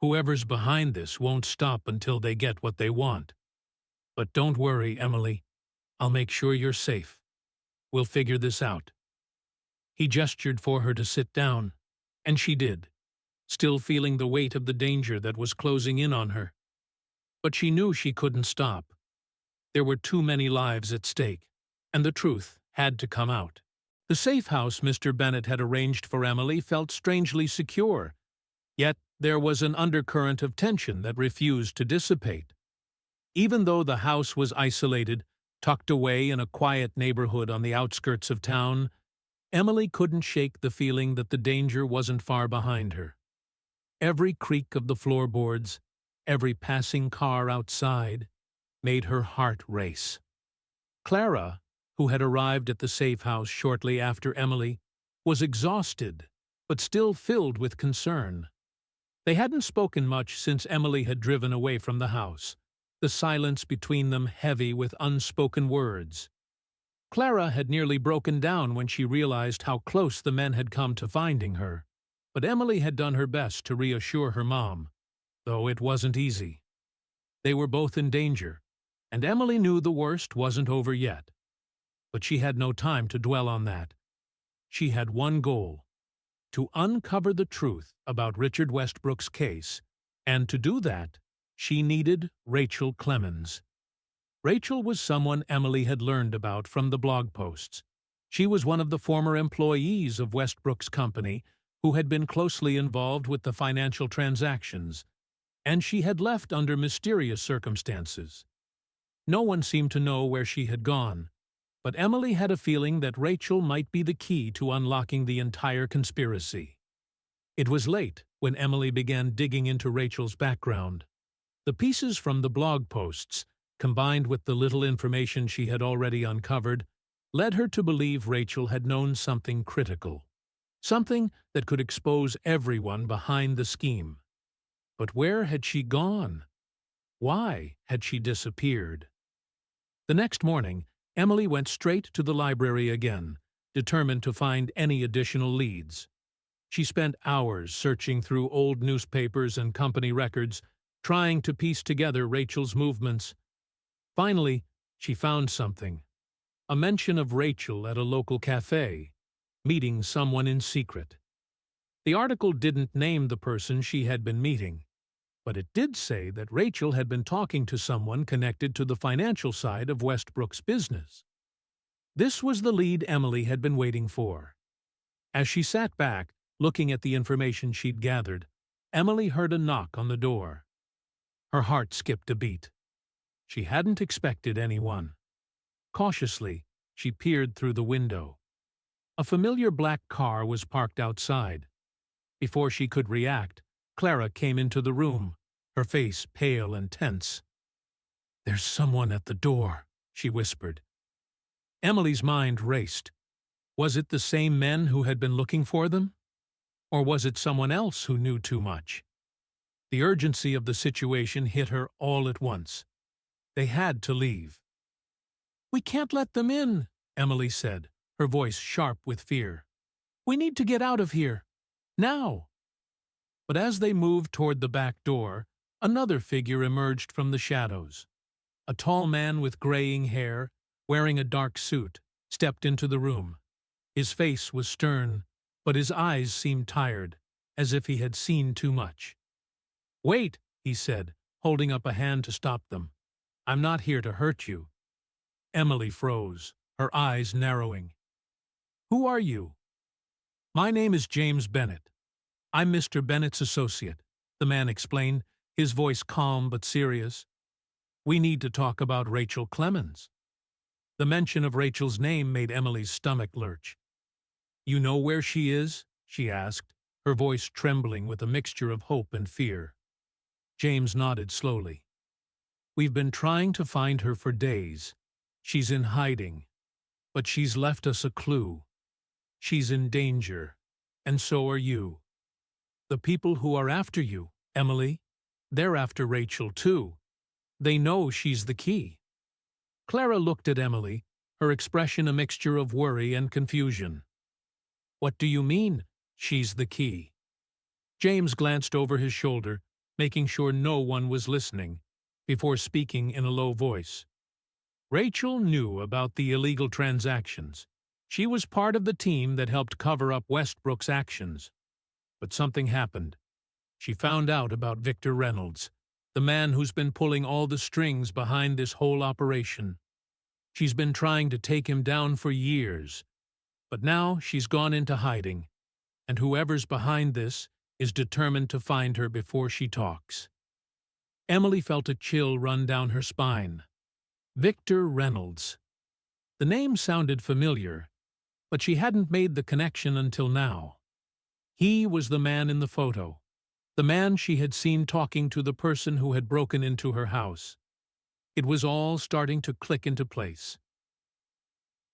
"Whoever's behind this won't stop until they get what they want. But don't worry, Emily. I'll make sure you're safe. We'll figure this out." He gestured for her to sit down, and she did, still feeling the weight of the danger that was closing in on her. But she knew she couldn't stop. There were too many lives at stake, and the truth had to come out. The safe house Mr. Bennett had arranged for Emily felt strangely secure, yet there was an undercurrent of tension that refused to dissipate. Even though the house was isolated, tucked away in a quiet neighborhood on the outskirts of town, Emily couldn't shake the feeling that the danger wasn't far behind her. Every creak of the floorboards, every passing car outside, made her heart race. Clara, who had arrived at the safe house shortly after Emily, was exhausted, but still filled with concern. They hadn't spoken much since Emily had driven away from the house, the silence between them heavy with unspoken words. Clara had nearly broken down when she realized how close the men had come to finding her, but Emily had done her best to reassure her mom, though it wasn't easy. They were both in danger, and Emily knew the worst wasn't over yet. But she had no time to dwell on that. She had one goal: to uncover the truth about Richard Westbrook's case, and to do that, she needed Rachel Clemens. Rachel was someone Emily had learned about from the blog posts. She was one of the former employees of Westbrook's company who had been closely involved with the financial transactions, and she had left under mysterious circumstances. No one seemed to know where she had gone, but Emily had a feeling that Rachel might be the key to unlocking the entire conspiracy. It was late when Emily began digging into Rachel's background. The pieces from the blog posts, combined with the little information she had already uncovered, led her to believe Rachel had known something critical, something that could expose everyone behind the scheme. But where had she gone? Why had she disappeared? The next morning, Emily went straight to the library again, determined to find any additional leads. She spent hours searching through old newspapers and company records, trying to piece together Rachel's movements. Finally, she found something: a mention of Rachel at a local cafe, meeting someone in secret. The article didn't name the person she had been meeting, but it did say that Rachel had been talking to someone connected to the financial side of Westbrook's business. This was the lead Emily had been waiting for. As she sat back, looking at the information she'd gathered, Emily heard a knock on the door. Her heart skipped a beat. She hadn't expected anyone. Cautiously, she peered through the window. A familiar black car was parked outside. Before she could react, Clara came into the room, her face pale and tense. "There's someone at the door," she whispered. Emily's mind raced. Was it the same men who had been looking for them? Or was it someone else who knew too much? The urgency of the situation hit her all at once. They had to leave. "We can't let them in," Emily said, her voice sharp with fear. "We need to get out of here. Now." But as they moved toward the back door, another figure emerged from the shadows. A tall man with graying hair, wearing a dark suit, stepped into the room. His face was stern, but his eyes seemed tired, as if he had seen too much. "Wait," he said, holding up a hand to stop them. "I'm not here to hurt you." Emily froze, her eyes narrowing. "Who are you?" "My name is James Bennett. I'm Mr. Bennett's associate," the man explained, his voice calm but serious. "We need to talk about Rachel Clemens." The mention of Rachel's name made Emily's stomach lurch. "You know where she is?" she asked, her voice trembling with a mixture of hope and fear. James nodded slowly. "We've been trying to find her for days. She's in hiding, but she's left us a clue. She's in danger, and so are you. The people who are after you, Emily, they're after Rachel too. They know she's the key." Clara looked at Emily, her expression a mixture of worry and confusion. "What do you mean, she's the key?" James glanced over his shoulder, making sure no one was listening, before speaking in a low voice. "Rachel knew about the illegal transactions. She was part of the team that helped cover up Westbrook's actions. But something happened. She found out about Victor Reynolds, the man who's been pulling all the strings behind this whole operation. She's been trying to take him down for years, but now she's gone into hiding, and whoever's behind this is determined to find her before she talks." Emily felt a chill run down her spine. Victor Reynolds. The name sounded familiar, but she hadn't made the connection until now. He was the man in the photo, the man she had seen talking to the person who had broken into her house. It was all starting to click into place.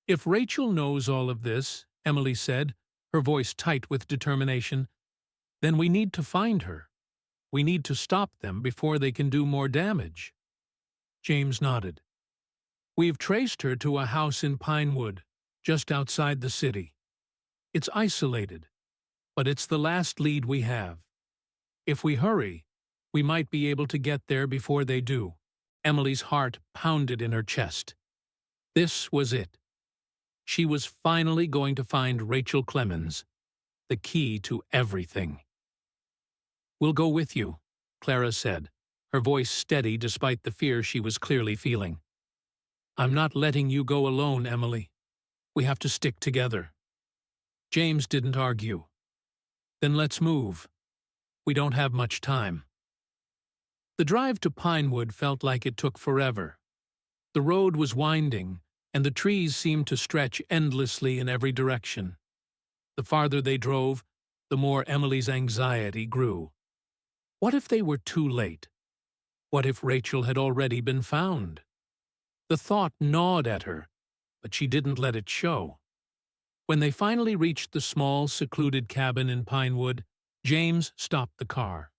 "If Rachel knows all of this," Emily said, her voice tight with determination, "then we need to find her. We need to stop them before they can do more damage." James nodded. "We've traced her to a house in Pinewood, just outside the city. It's isolated, but it's the last lead we have. If we hurry, we might be able to get there before they do." Emily's heart pounded in her chest. This was it. She was finally going to find Rachel Clemens, the key to everything. "We'll go with you," Clara said, her voice steady despite the fear she was clearly feeling. "I'm not letting you go alone, Emily. We have to stick together." James didn't argue. "Then let's move. We don't have much time." The drive to Pinewood felt like it took forever. The road was winding, and the trees seemed to stretch endlessly in every direction. The farther they drove, the more Emily's anxiety grew. What if they were too late? What if Rachel had already been found? The thought gnawed at her, but she didn't let it show. When they finally reached the small, secluded cabin in Pinewood, James stopped the car.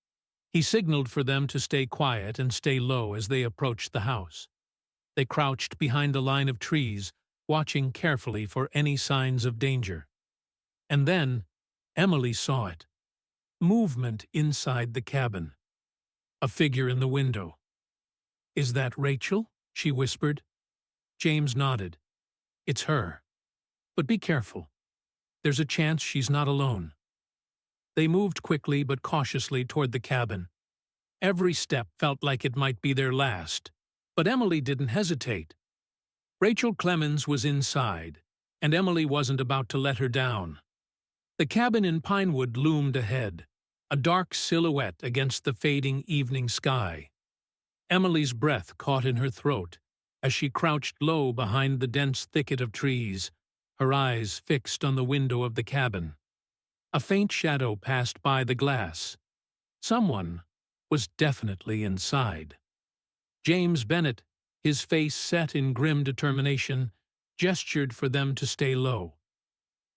He signaled for them to stay quiet and stay low as they approached the house. They crouched behind a line of trees, watching carefully for any signs of danger. And then Emily saw it. Movement inside the cabin. A figure in the window. "Is that Rachel?" she whispered. James nodded. "It's her. But be careful. There's a chance she's not alone." They moved quickly but cautiously toward the cabin. Every step felt like it might be their last, but Emily didn't hesitate. Rachel Clemens was inside, and Emily wasn't about to let her down. The cabin in Pinewood loomed ahead, a dark silhouette against the fading evening sky. Emily's breath caught in her throat as she crouched low behind the dense thicket of trees, her eyes fixed on the window of the cabin. A faint shadow passed by the glass. Someone was definitely inside. James Bennett, his face set in grim determination, gestured for them to stay low.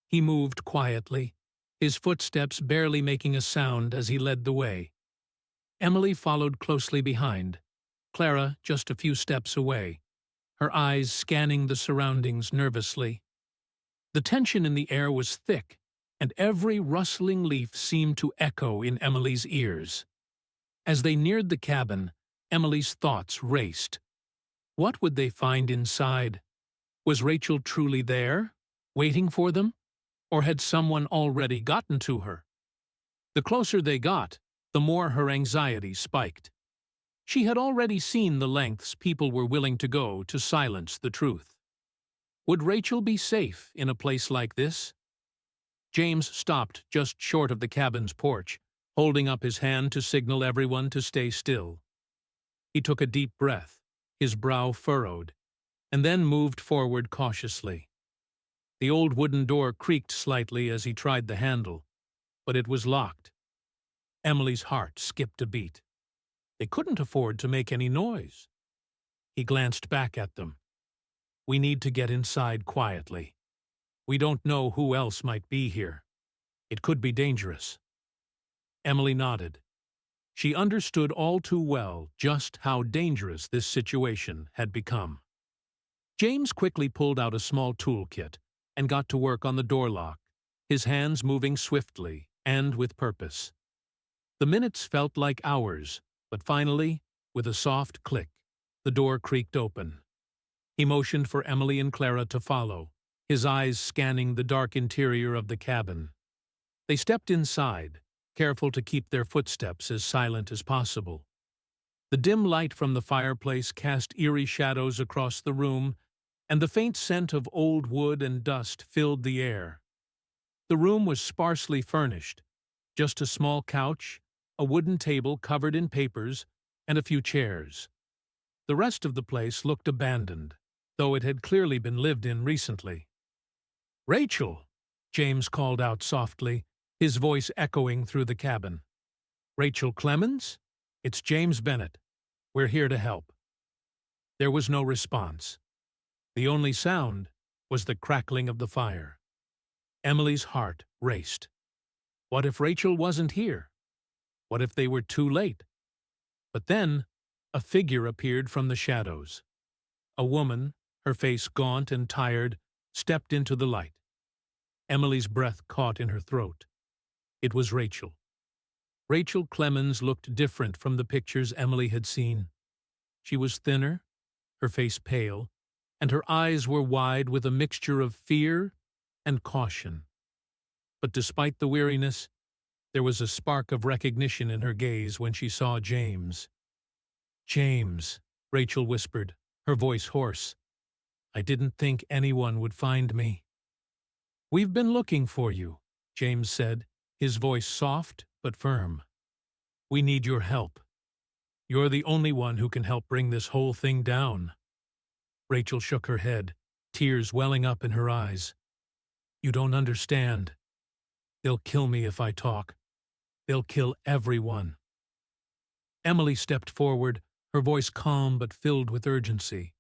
He moved quietly, his footsteps barely making a sound as he led the way. Emily followed closely behind, Clara just a few steps away, her eyes scanning the surroundings nervously. The tension in the air was thick, and every rustling leaf seemed to echo in Emily's ears. As they neared the cabin, Emily's thoughts raced. What would they find inside? Was Rachel truly there, waiting for them? Or had someone already gotten to her? The closer they got, the more her anxiety spiked. She had already seen the lengths people were willing to go to silence the truth. Would Rachel be safe in a place like this? James stopped just short of the cabin's porch, holding up his hand to signal everyone to stay still. He took a deep breath, his brow furrowed, and then moved forward cautiously. The old wooden door creaked slightly as he tried the handle, but it was locked. Emily's heart skipped a beat. They couldn't afford to make any noise. He glanced back at them. "We need to get inside quietly. We don't know who else might be here. It could be dangerous." Emily nodded. She understood all too well just how dangerous this situation had become. James quickly pulled out a small toolkit and got to work on the door lock, his hands moving swiftly and with purpose. The minutes felt like hours, but finally, with a soft click, the door creaked open. He motioned for Emily and Clara to follow, his eyes scanning the dark interior of the cabin. They stepped inside, careful to keep their footsteps as silent as possible. The dim light from the fireplace cast eerie shadows across the room, and the faint scent of old wood and dust filled the air. The room was sparsely furnished, just a small couch, a wooden table covered in papers, and a few chairs. The rest of the place looked abandoned, though it had clearly been lived in recently. "Rachel!" James called out softly, his voice echoing through the cabin. "Rachel Clemens? It's James Bennett. We're here to help." There was no response. The only sound was the crackling of the fire. Emily's heart raced. What if Rachel wasn't here? What if they were too late? But then a figure appeared from the shadows. A woman, her face gaunt and tired, stepped into the light. Emily's breath caught in her throat. It was Rachel. Rachel Clemens looked different from the pictures Emily had seen. She was thinner, her face pale, and her eyes were wide with a mixture of fear and caution. But despite the weariness, there was a spark of recognition in her gaze when she saw James. "James," Rachel whispered, her voice hoarse. "I didn't think anyone would find me." "We've been looking for you," James said, his voice soft but firm. "We need your help. You're the only one who can help bring this whole thing down." Rachel shook her head, tears welling up in her eyes. "You don't understand. They'll kill me if I talk. They'll kill everyone." Emily stepped forward, her voice calm but filled with urgency.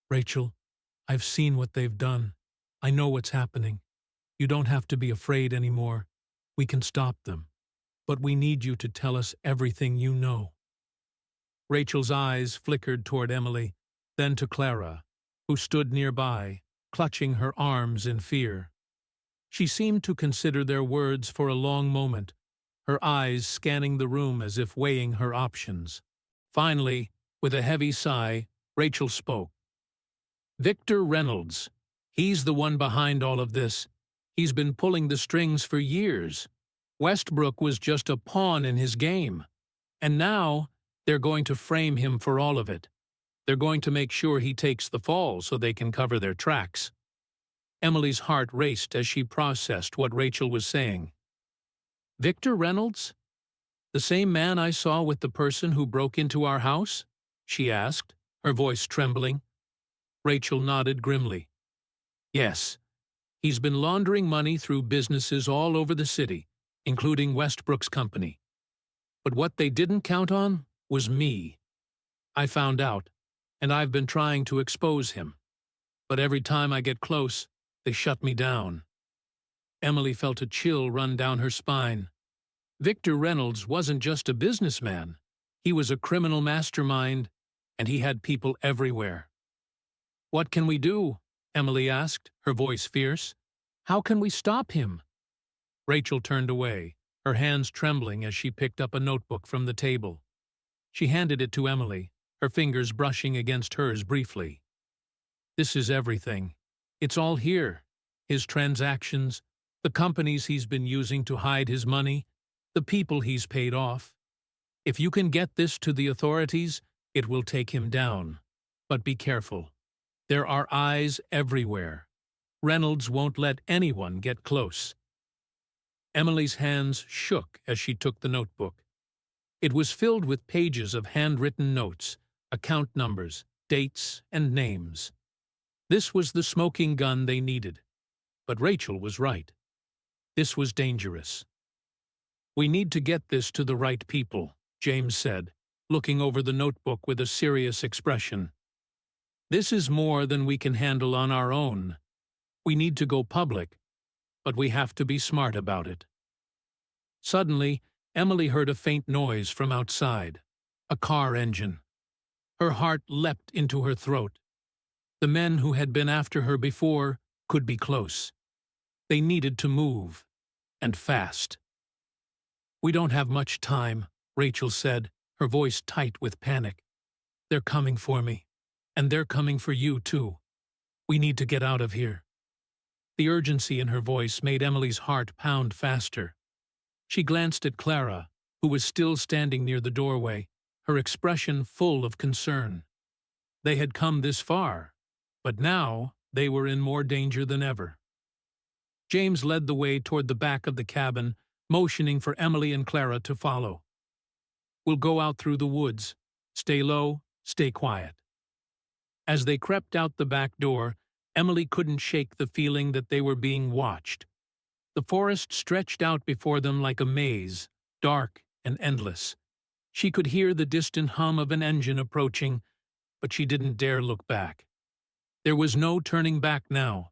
"Rachel, I've seen what they've done. I know what's happening. You don't have to be afraid anymore. We can stop them. But we need you to tell us everything you know." Rachel's eyes flickered toward Emily, then to Clara, who stood nearby, clutching her arms in fear. She seemed to consider their words for a long moment, her eyes scanning the room as if weighing her options. Finally, with a heavy sigh, Rachel spoke. "Victor Reynolds. He's the one behind all of this. He's been pulling the strings for years. Westbrook was just a pawn in his game. And now they're going to frame him for all of it. They're going to make sure he takes the fall so they can cover their tracks." Emily's heart raced as she processed what Rachel was saying. "Victor Reynolds? The same man I saw with the person who broke into our house?" she asked, her voice trembling. Rachel nodded grimly. "Yes. He's been laundering money through businesses all over the city, including Westbrook's company. But what they didn't count on was me. I found out, and I've been trying to expose him. But every time I get close, they shut me down." Emily felt a chill run down her spine. Victor Reynolds wasn't just a businessman. He was a criminal mastermind, and he had people everywhere. "What can we do?" Emily asked, her voice fierce. "How can we stop him?" Rachel turned away, her hands trembling as she picked up a notebook from the table. She handed it to Emily, her fingers brushing against hers briefly. "This is everything. It's all here. His transactions, the companies he's been using to hide his money, the people he's paid off. If you can get this to the authorities, it will take him down. But be careful. There are eyes everywhere. Reynolds won't let anyone get close." Emily's hands shook as she took the notebook. It was filled with pages of handwritten notes, account numbers, dates, and names. This was the smoking gun they needed. But Rachel was right. This was dangerous. "We need to get this to the right people," James said, looking over the notebook with a serious expression. "This is more than we can handle on our own. We need to go public, but we have to be smart about it." Suddenly, Emily heard a faint noise from outside. A car engine. Her heart leapt into her throat. The men who had been after her before could be close. They needed to move, and fast. "We don't have much time," Rachel said, her voice tight with panic. "They're coming for me, and they're coming for you, too. We need to get out of here." The urgency in her voice made Emily's heart pound faster. She glanced at Clara, who was still standing near the doorway, her expression full of concern. They had come this far, but now they were in more danger than ever. James led the way toward the back of the cabin, motioning for Emily and Clara to follow. "We'll go out through the woods. Stay low, stay quiet." As they crept out the back door, Emily couldn't shake the feeling that they were being watched. The forest stretched out before them like a maze, dark and endless. She could hear the distant hum of an engine approaching, but she didn't dare look back. There was no turning back now.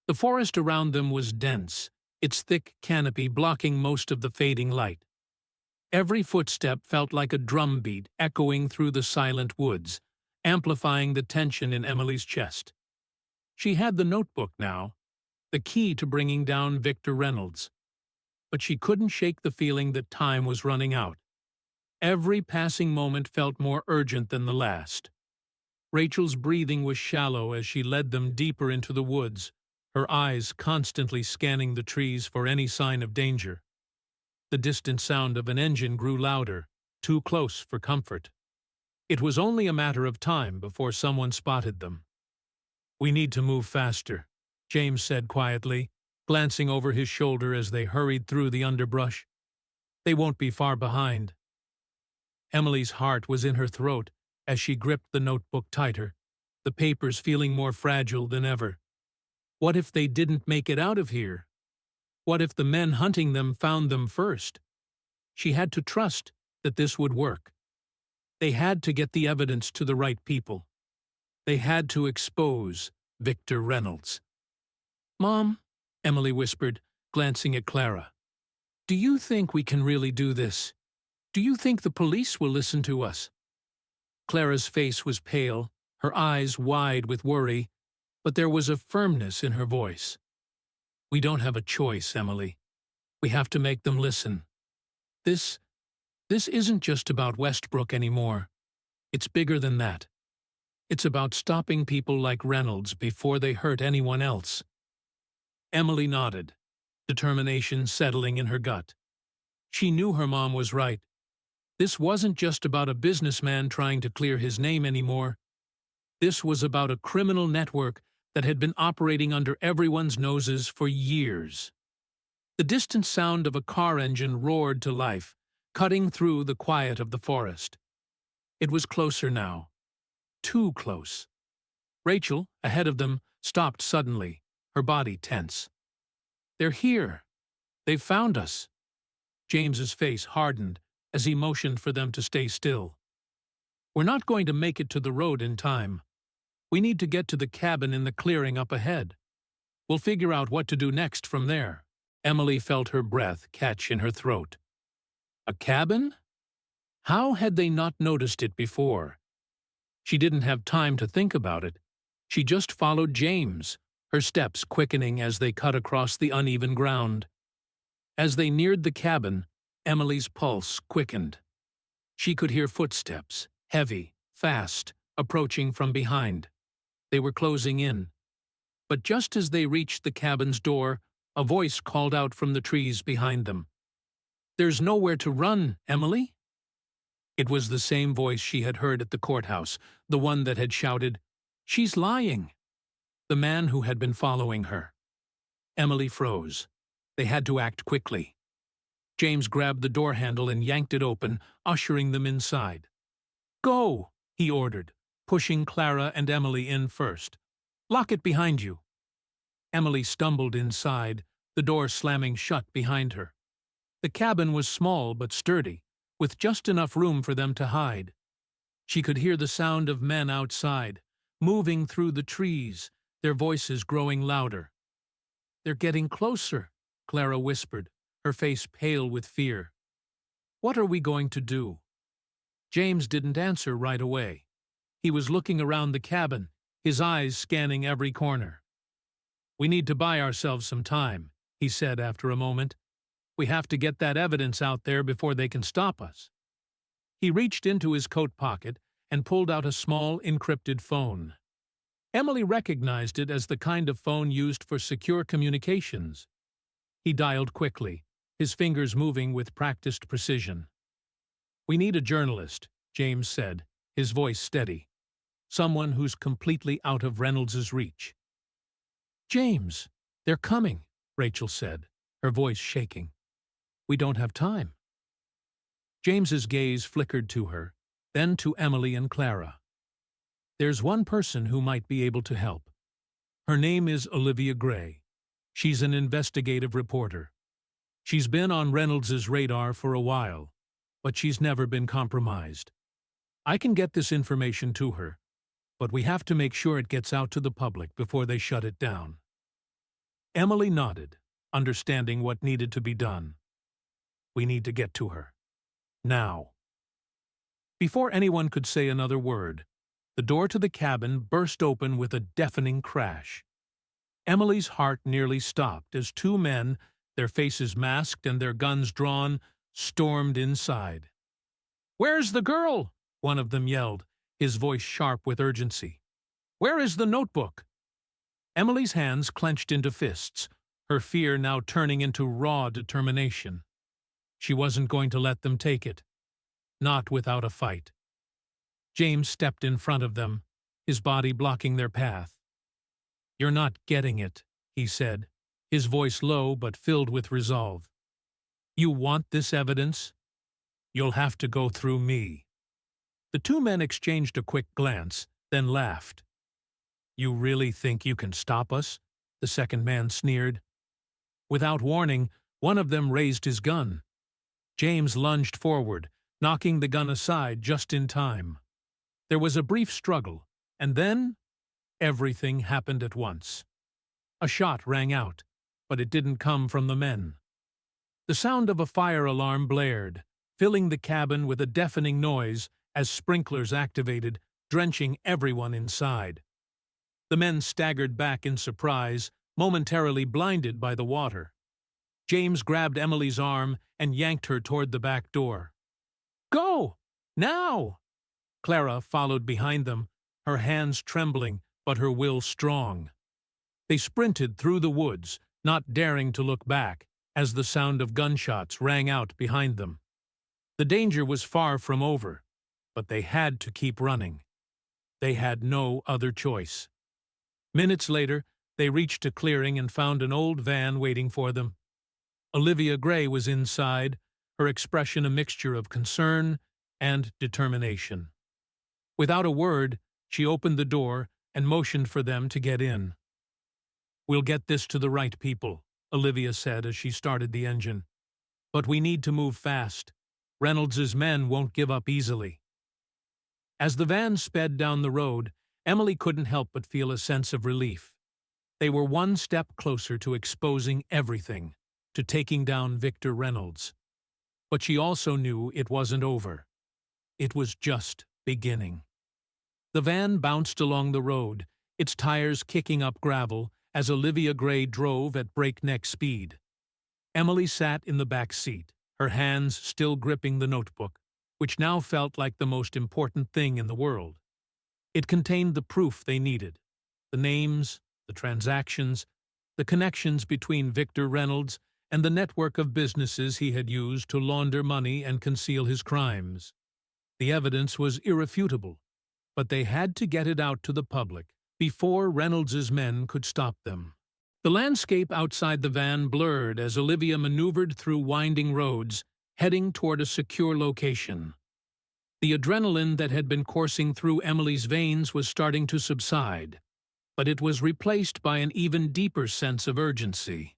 The forest around them was dense, its thick canopy blocking most of the fading light. Every footstep felt like a drumbeat echoing through the silent woods, amplifying the tension in Emily's chest. She had the notebook now, the key to bringing down Victor Reynolds. But she couldn't shake the feeling that time was running out. Every passing moment felt more urgent than the last. Rachel's breathing was shallow as she led them deeper into the woods, her eyes constantly scanning the trees for any sign of danger. The distant sound of an engine grew louder, too close for comfort. It was only a matter of time before someone spotted them. "We need to move faster," James said quietly, glancing over his shoulder as they hurried through the underbrush. "They won't be far behind." Emily's heart was in her throat as she gripped the notebook tighter, the papers feeling more fragile than ever. What if they didn't make it out of here? What if the men hunting them found them first? She had to trust that this would work. They had to get the evidence to the right people. They had to expose Victor Reynolds. "Mom," Emily whispered, glancing at Clara, "do you think we can really do this? Do you think the police will listen to us?" Clara's face was pale, her eyes wide with worry, but there was a firmness in her voice. "We don't have a choice, Emily. We have to make them listen. This isn't just about Westbrook anymore. It's bigger than that. It's about stopping people like Reynolds before they hurt anyone else." Emily nodded, determination settling in her gut. She knew her mom was right. This wasn't just about a businessman trying to clear his name anymore. This was about a criminal network that had been operating under everyone's noses for years. The distant sound of a car engine roared to life, cutting through the quiet of the forest. It was closer now. Too close. Rachel, ahead of them, stopped suddenly, her body tense. "They're here. They've found us." James's face hardened as he motioned for them to stay still. "We're not going to make it to the road in time. We need to get to the cabin in the clearing up ahead. We'll figure out what to do next from there." Emily felt her breath catch in her throat. A cabin? How had they not noticed it before? She didn't have time to think about it. She just followed James, her steps quickening as they cut across the uneven ground. As they neared the cabin, Emily's pulse quickened. She could hear footsteps, heavy, fast, approaching from behind. They were closing in. But just as they reached the cabin's door, a voice called out from the trees behind them. "There's nowhere to run, Emily." It was the same voice she had heard at the courthouse, the one that had shouted, "She's lying." The man who had been following her. Emily froze. They had to act quickly. James grabbed the door handle and yanked it open, ushering them inside. "Go," he ordered, pushing Clara and Emily in first. "Lock it behind you." Emily stumbled inside, the door slamming shut behind her. The cabin was small but sturdy, with just enough room for them to hide. She could hear the sound of men outside, moving through the trees, their voices growing louder. "They're getting closer," Clara whispered, her face pale with fear. "What are we going to do?" James didn't answer right away. He was looking around the cabin, his eyes scanning every corner. "We need to buy ourselves some time," he said after a moment. "We have to get that evidence out there before they can stop us." He reached into his coat pocket and pulled out a small encrypted phone. Emily recognized it as the kind of phone used for secure communications. He dialed quickly, his fingers moving with practiced precision. "We need a journalist," James said, his voice steady. "Someone who's completely out of Reynolds's reach." "James, they're coming," Rachel said, her voice shaking. "We don't have time." James's gaze flickered to her, then to Emily and Clara. "There's one person who might be able to help." Her name is Olivia Gray. She's an investigative reporter. She's been on Reynolds's radar for a while, but she's never been compromised. I can get this information to her, but we have to make sure it gets out to the public before they shut it down. Emily nodded, understanding what needed to be done. We need to get to her. Now. Before anyone could say another word, the door to the cabin burst open with a deafening crash. Emily's heart nearly stopped as two men, their faces masked and their guns drawn, stormed inside. "Where's the girl?" one of them yelled, his voice sharp with urgency. "Where is the notebook?" Emily's hands clenched into fists, her fear now turning into raw determination. She wasn't going to let them take it. Not without a fight. James stepped in front of them, his body blocking their path. "You're not getting it," he said, his voice low but filled with resolve. "You want this evidence? You'll have to go through me." The two men exchanged a quick glance, then laughed. "You really think you can stop us?" the second man sneered. Without warning, one of them raised his gun. James lunged forward, knocking the gun aside just in time. There was a brief struggle, and then everything happened at once. A shot rang out, but it didn't come from the men. The sound of a fire alarm blared, filling the cabin with a deafening noise as sprinklers activated, drenching everyone inside. The men staggered back in surprise, momentarily blinded by the water. James grabbed Emily's arm and yanked her toward the back door. "Go! Now!" Clara followed behind them, her hands trembling but her will strong. They sprinted through the woods, not daring to look back, as the sound of gunshots rang out behind them. The danger was far from over, but they had to keep running. They had no other choice. Minutes later, they reached a clearing and found an old van waiting for them. Olivia Gray was inside, her expression a mixture of concern and determination. Without a word, she opened the door and motioned for them to get in. "We'll get this to the right people," Olivia said as she started the engine. "But we need to move fast. Reynolds's men won't give up easily." As the van sped down the road, Emily couldn't help but feel a sense of relief. They were one step closer to exposing everything, to taking down Victor Reynolds. But she also knew it wasn't over. It was just beginning. The van bounced along the road, its tires kicking up gravel as Olivia Gray drove at breakneck speed. Emily sat in the back seat, her hands still gripping the notebook, which now felt like the most important thing in the world. It contained the proof they needed, the names, the transactions, the connections between Victor Reynolds and the network of businesses he had used to launder money and conceal his crimes. The evidence was irrefutable, but they had to get it out to the public before Reynolds's men could stop them. The landscape outside the van blurred as Olivia maneuvered through winding roads, heading toward a secure location. The adrenaline that had been coursing through Emily's veins was starting to subside, but it was replaced by an even deeper sense of urgency.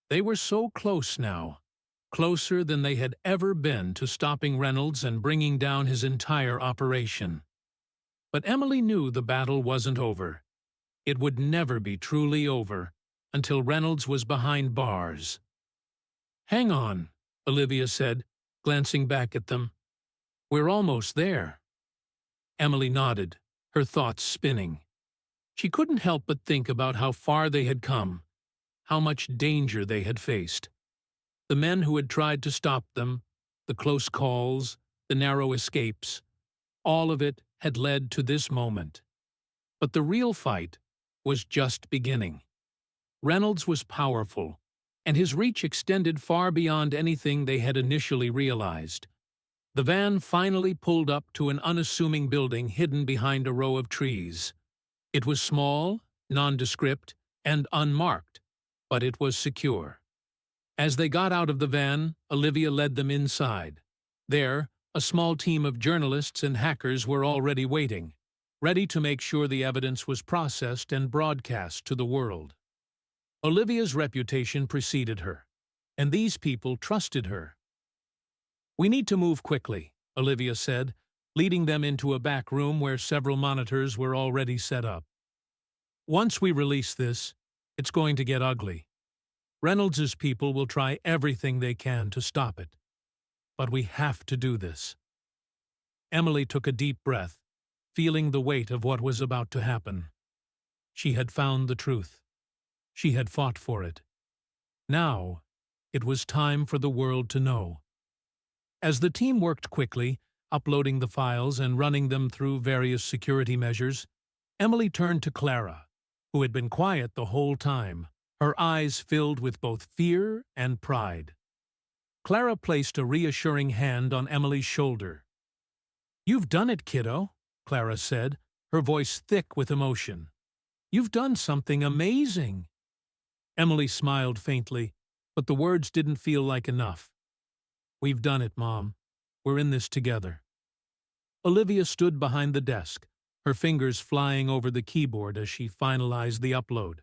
They were so close now, closer than they had ever been to stopping Reynolds and bringing down his entire operation. But Emily knew the battle wasn't over. It would never be truly over until Reynolds was behind bars. "Hang on," Olivia said, glancing back at them. "We're almost there." Emily nodded, her thoughts spinning. She couldn't help but think about how far they had come, how much danger they had faced. The men who had tried to stop them, the close calls, the narrow escapes, all of it had led to this moment. But the real fight was just beginning. Reynolds was powerful, and his reach extended far beyond anything they had initially realized. The van finally pulled up to an unassuming building hidden behind a row of trees. It was small, nondescript, and unmarked, but it was secure. As they got out of the van, Olivia led them inside. There, a small team of journalists and hackers were already waiting. ready to make sure the evidence was processed and broadcast to the world. Olivia's reputation preceded her, and these people trusted her. "We need to move quickly," Olivia said, leading them into a back room where several monitors were already set up. "Once we release this, it's going to get ugly. Reynolds's people will try everything they can to stop it. But we have to do this." Emily took a deep breath, feeling the weight of what was about to happen. She had found the truth. She had fought for it. Now, it was time for the world to know. As the team worked quickly, uploading the files and running them through various security measures, Emily turned to Clara, who had been quiet the whole time, her eyes filled with both fear and pride. Clara placed a reassuring hand on Emily's shoulder. "You've done it, kiddo," Clara said, her voice thick with emotion. "You've done something amazing." Emily smiled faintly, but the words didn't feel like enough. "We've done it, Mom. We're in this together." Olivia stood behind the desk, her fingers flying over the keyboard as she finalized the upload.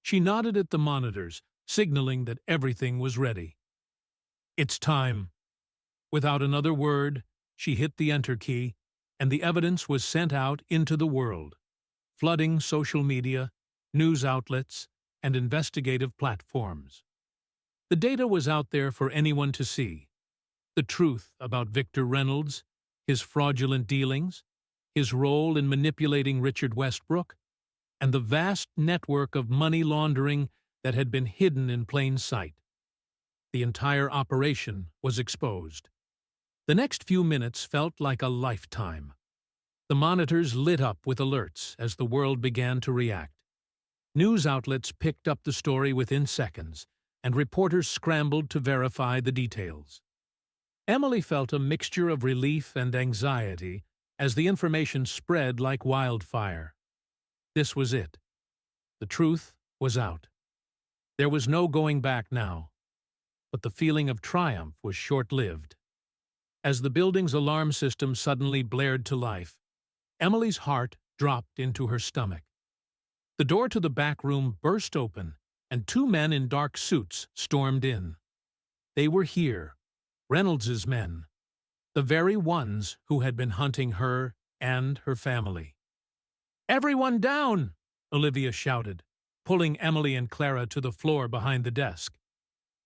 She nodded at the monitors, signaling that everything was ready. "It's time." Without another word, she hit the enter key, and the evidence was sent out into the world, flooding social media, news outlets, and investigative platforms. The data was out there for anyone to see. The truth about Victor Reynolds, his fraudulent dealings, his role in manipulating Richard Westbrook, and the vast network of money laundering that had been hidden in plain sight. The entire operation was exposed. The next few minutes felt like a lifetime. The monitors lit up with alerts as the world began to react. News outlets picked up the story within seconds, and reporters scrambled to verify the details. Emily felt a mixture of relief and anxiety as the information spread like wildfire. This was it. The truth was out. There was no going back now. But the feeling of triumph was short-lived. As the building's alarm system suddenly blared to life, Emily's heart dropped into her stomach. The door to the back room burst open, and two men in dark suits stormed in. They were here, Reynolds's men, the very ones who had been hunting her and her family. "Everyone down!" Olivia shouted, pulling Emily and Clara to the floor behind the desk.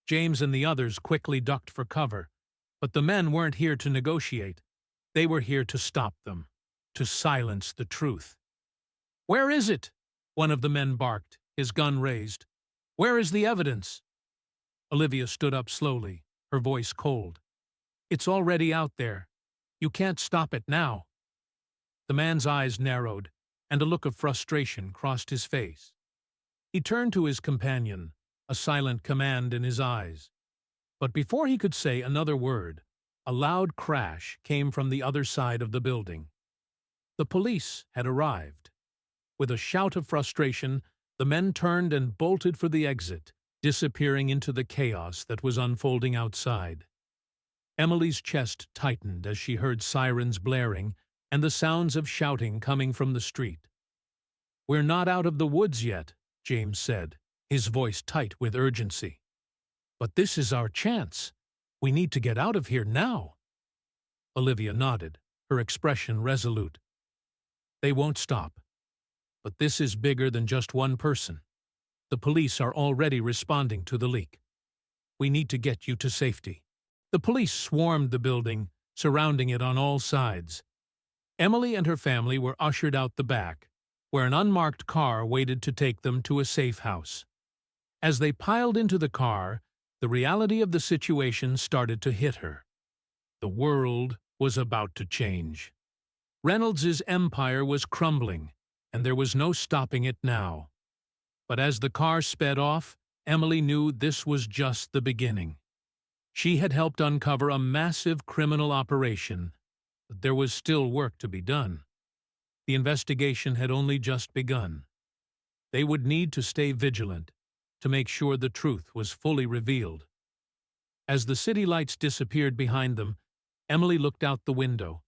James and the others quickly ducked for cover, but the men weren't here to negotiate. They were here to stop them, to silence the truth. "Where is it?" one of the men barked, his gun raised. "Where is the evidence?" Olivia stood up slowly, her voice cold. "It's already out there. You can't stop it now." The man's eyes narrowed, and a look of frustration crossed his face. He turned to his companion, a silent command in his eyes. But before he could say another word, a loud crash came from the other side of the building. The police had arrived. With a shout of frustration, the men turned and bolted for the exit, disappearing into the chaos that was unfolding outside. Emily's chest tightened as she heard sirens blaring and the sounds of shouting coming from the street. "We're not out of the woods yet," James said, his voice tight with urgency. "But this is our chance. We need to get out of here now." Olivia nodded, her expression resolute. "They won't stop. But this is bigger than just one person. The police are already responding to the leak. We need to get you to safety." The police swarmed the building, surrounding it on all sides. Emily and her family were ushered out the back, where an unmarked car waited to take them to a safe house. As they piled into the car, the reality of the situation started to hit her. The world was about to change. Reynolds's empire was crumbling, and there was no stopping it now. But as the car sped off, Emily knew this was just the beginning. She had helped uncover a massive criminal operation, but there was still work to be done. The investigation had only just begun. They would need to stay vigilant to make sure the truth was fully revealed. As the city lights disappeared behind them, Emily looked out the window,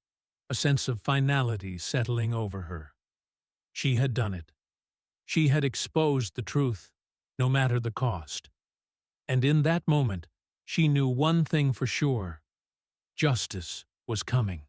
a sense of finality settling over her. She had done it. She had exposed the truth, no matter the cost. And in that moment, she knew one thing for sure: justice was coming.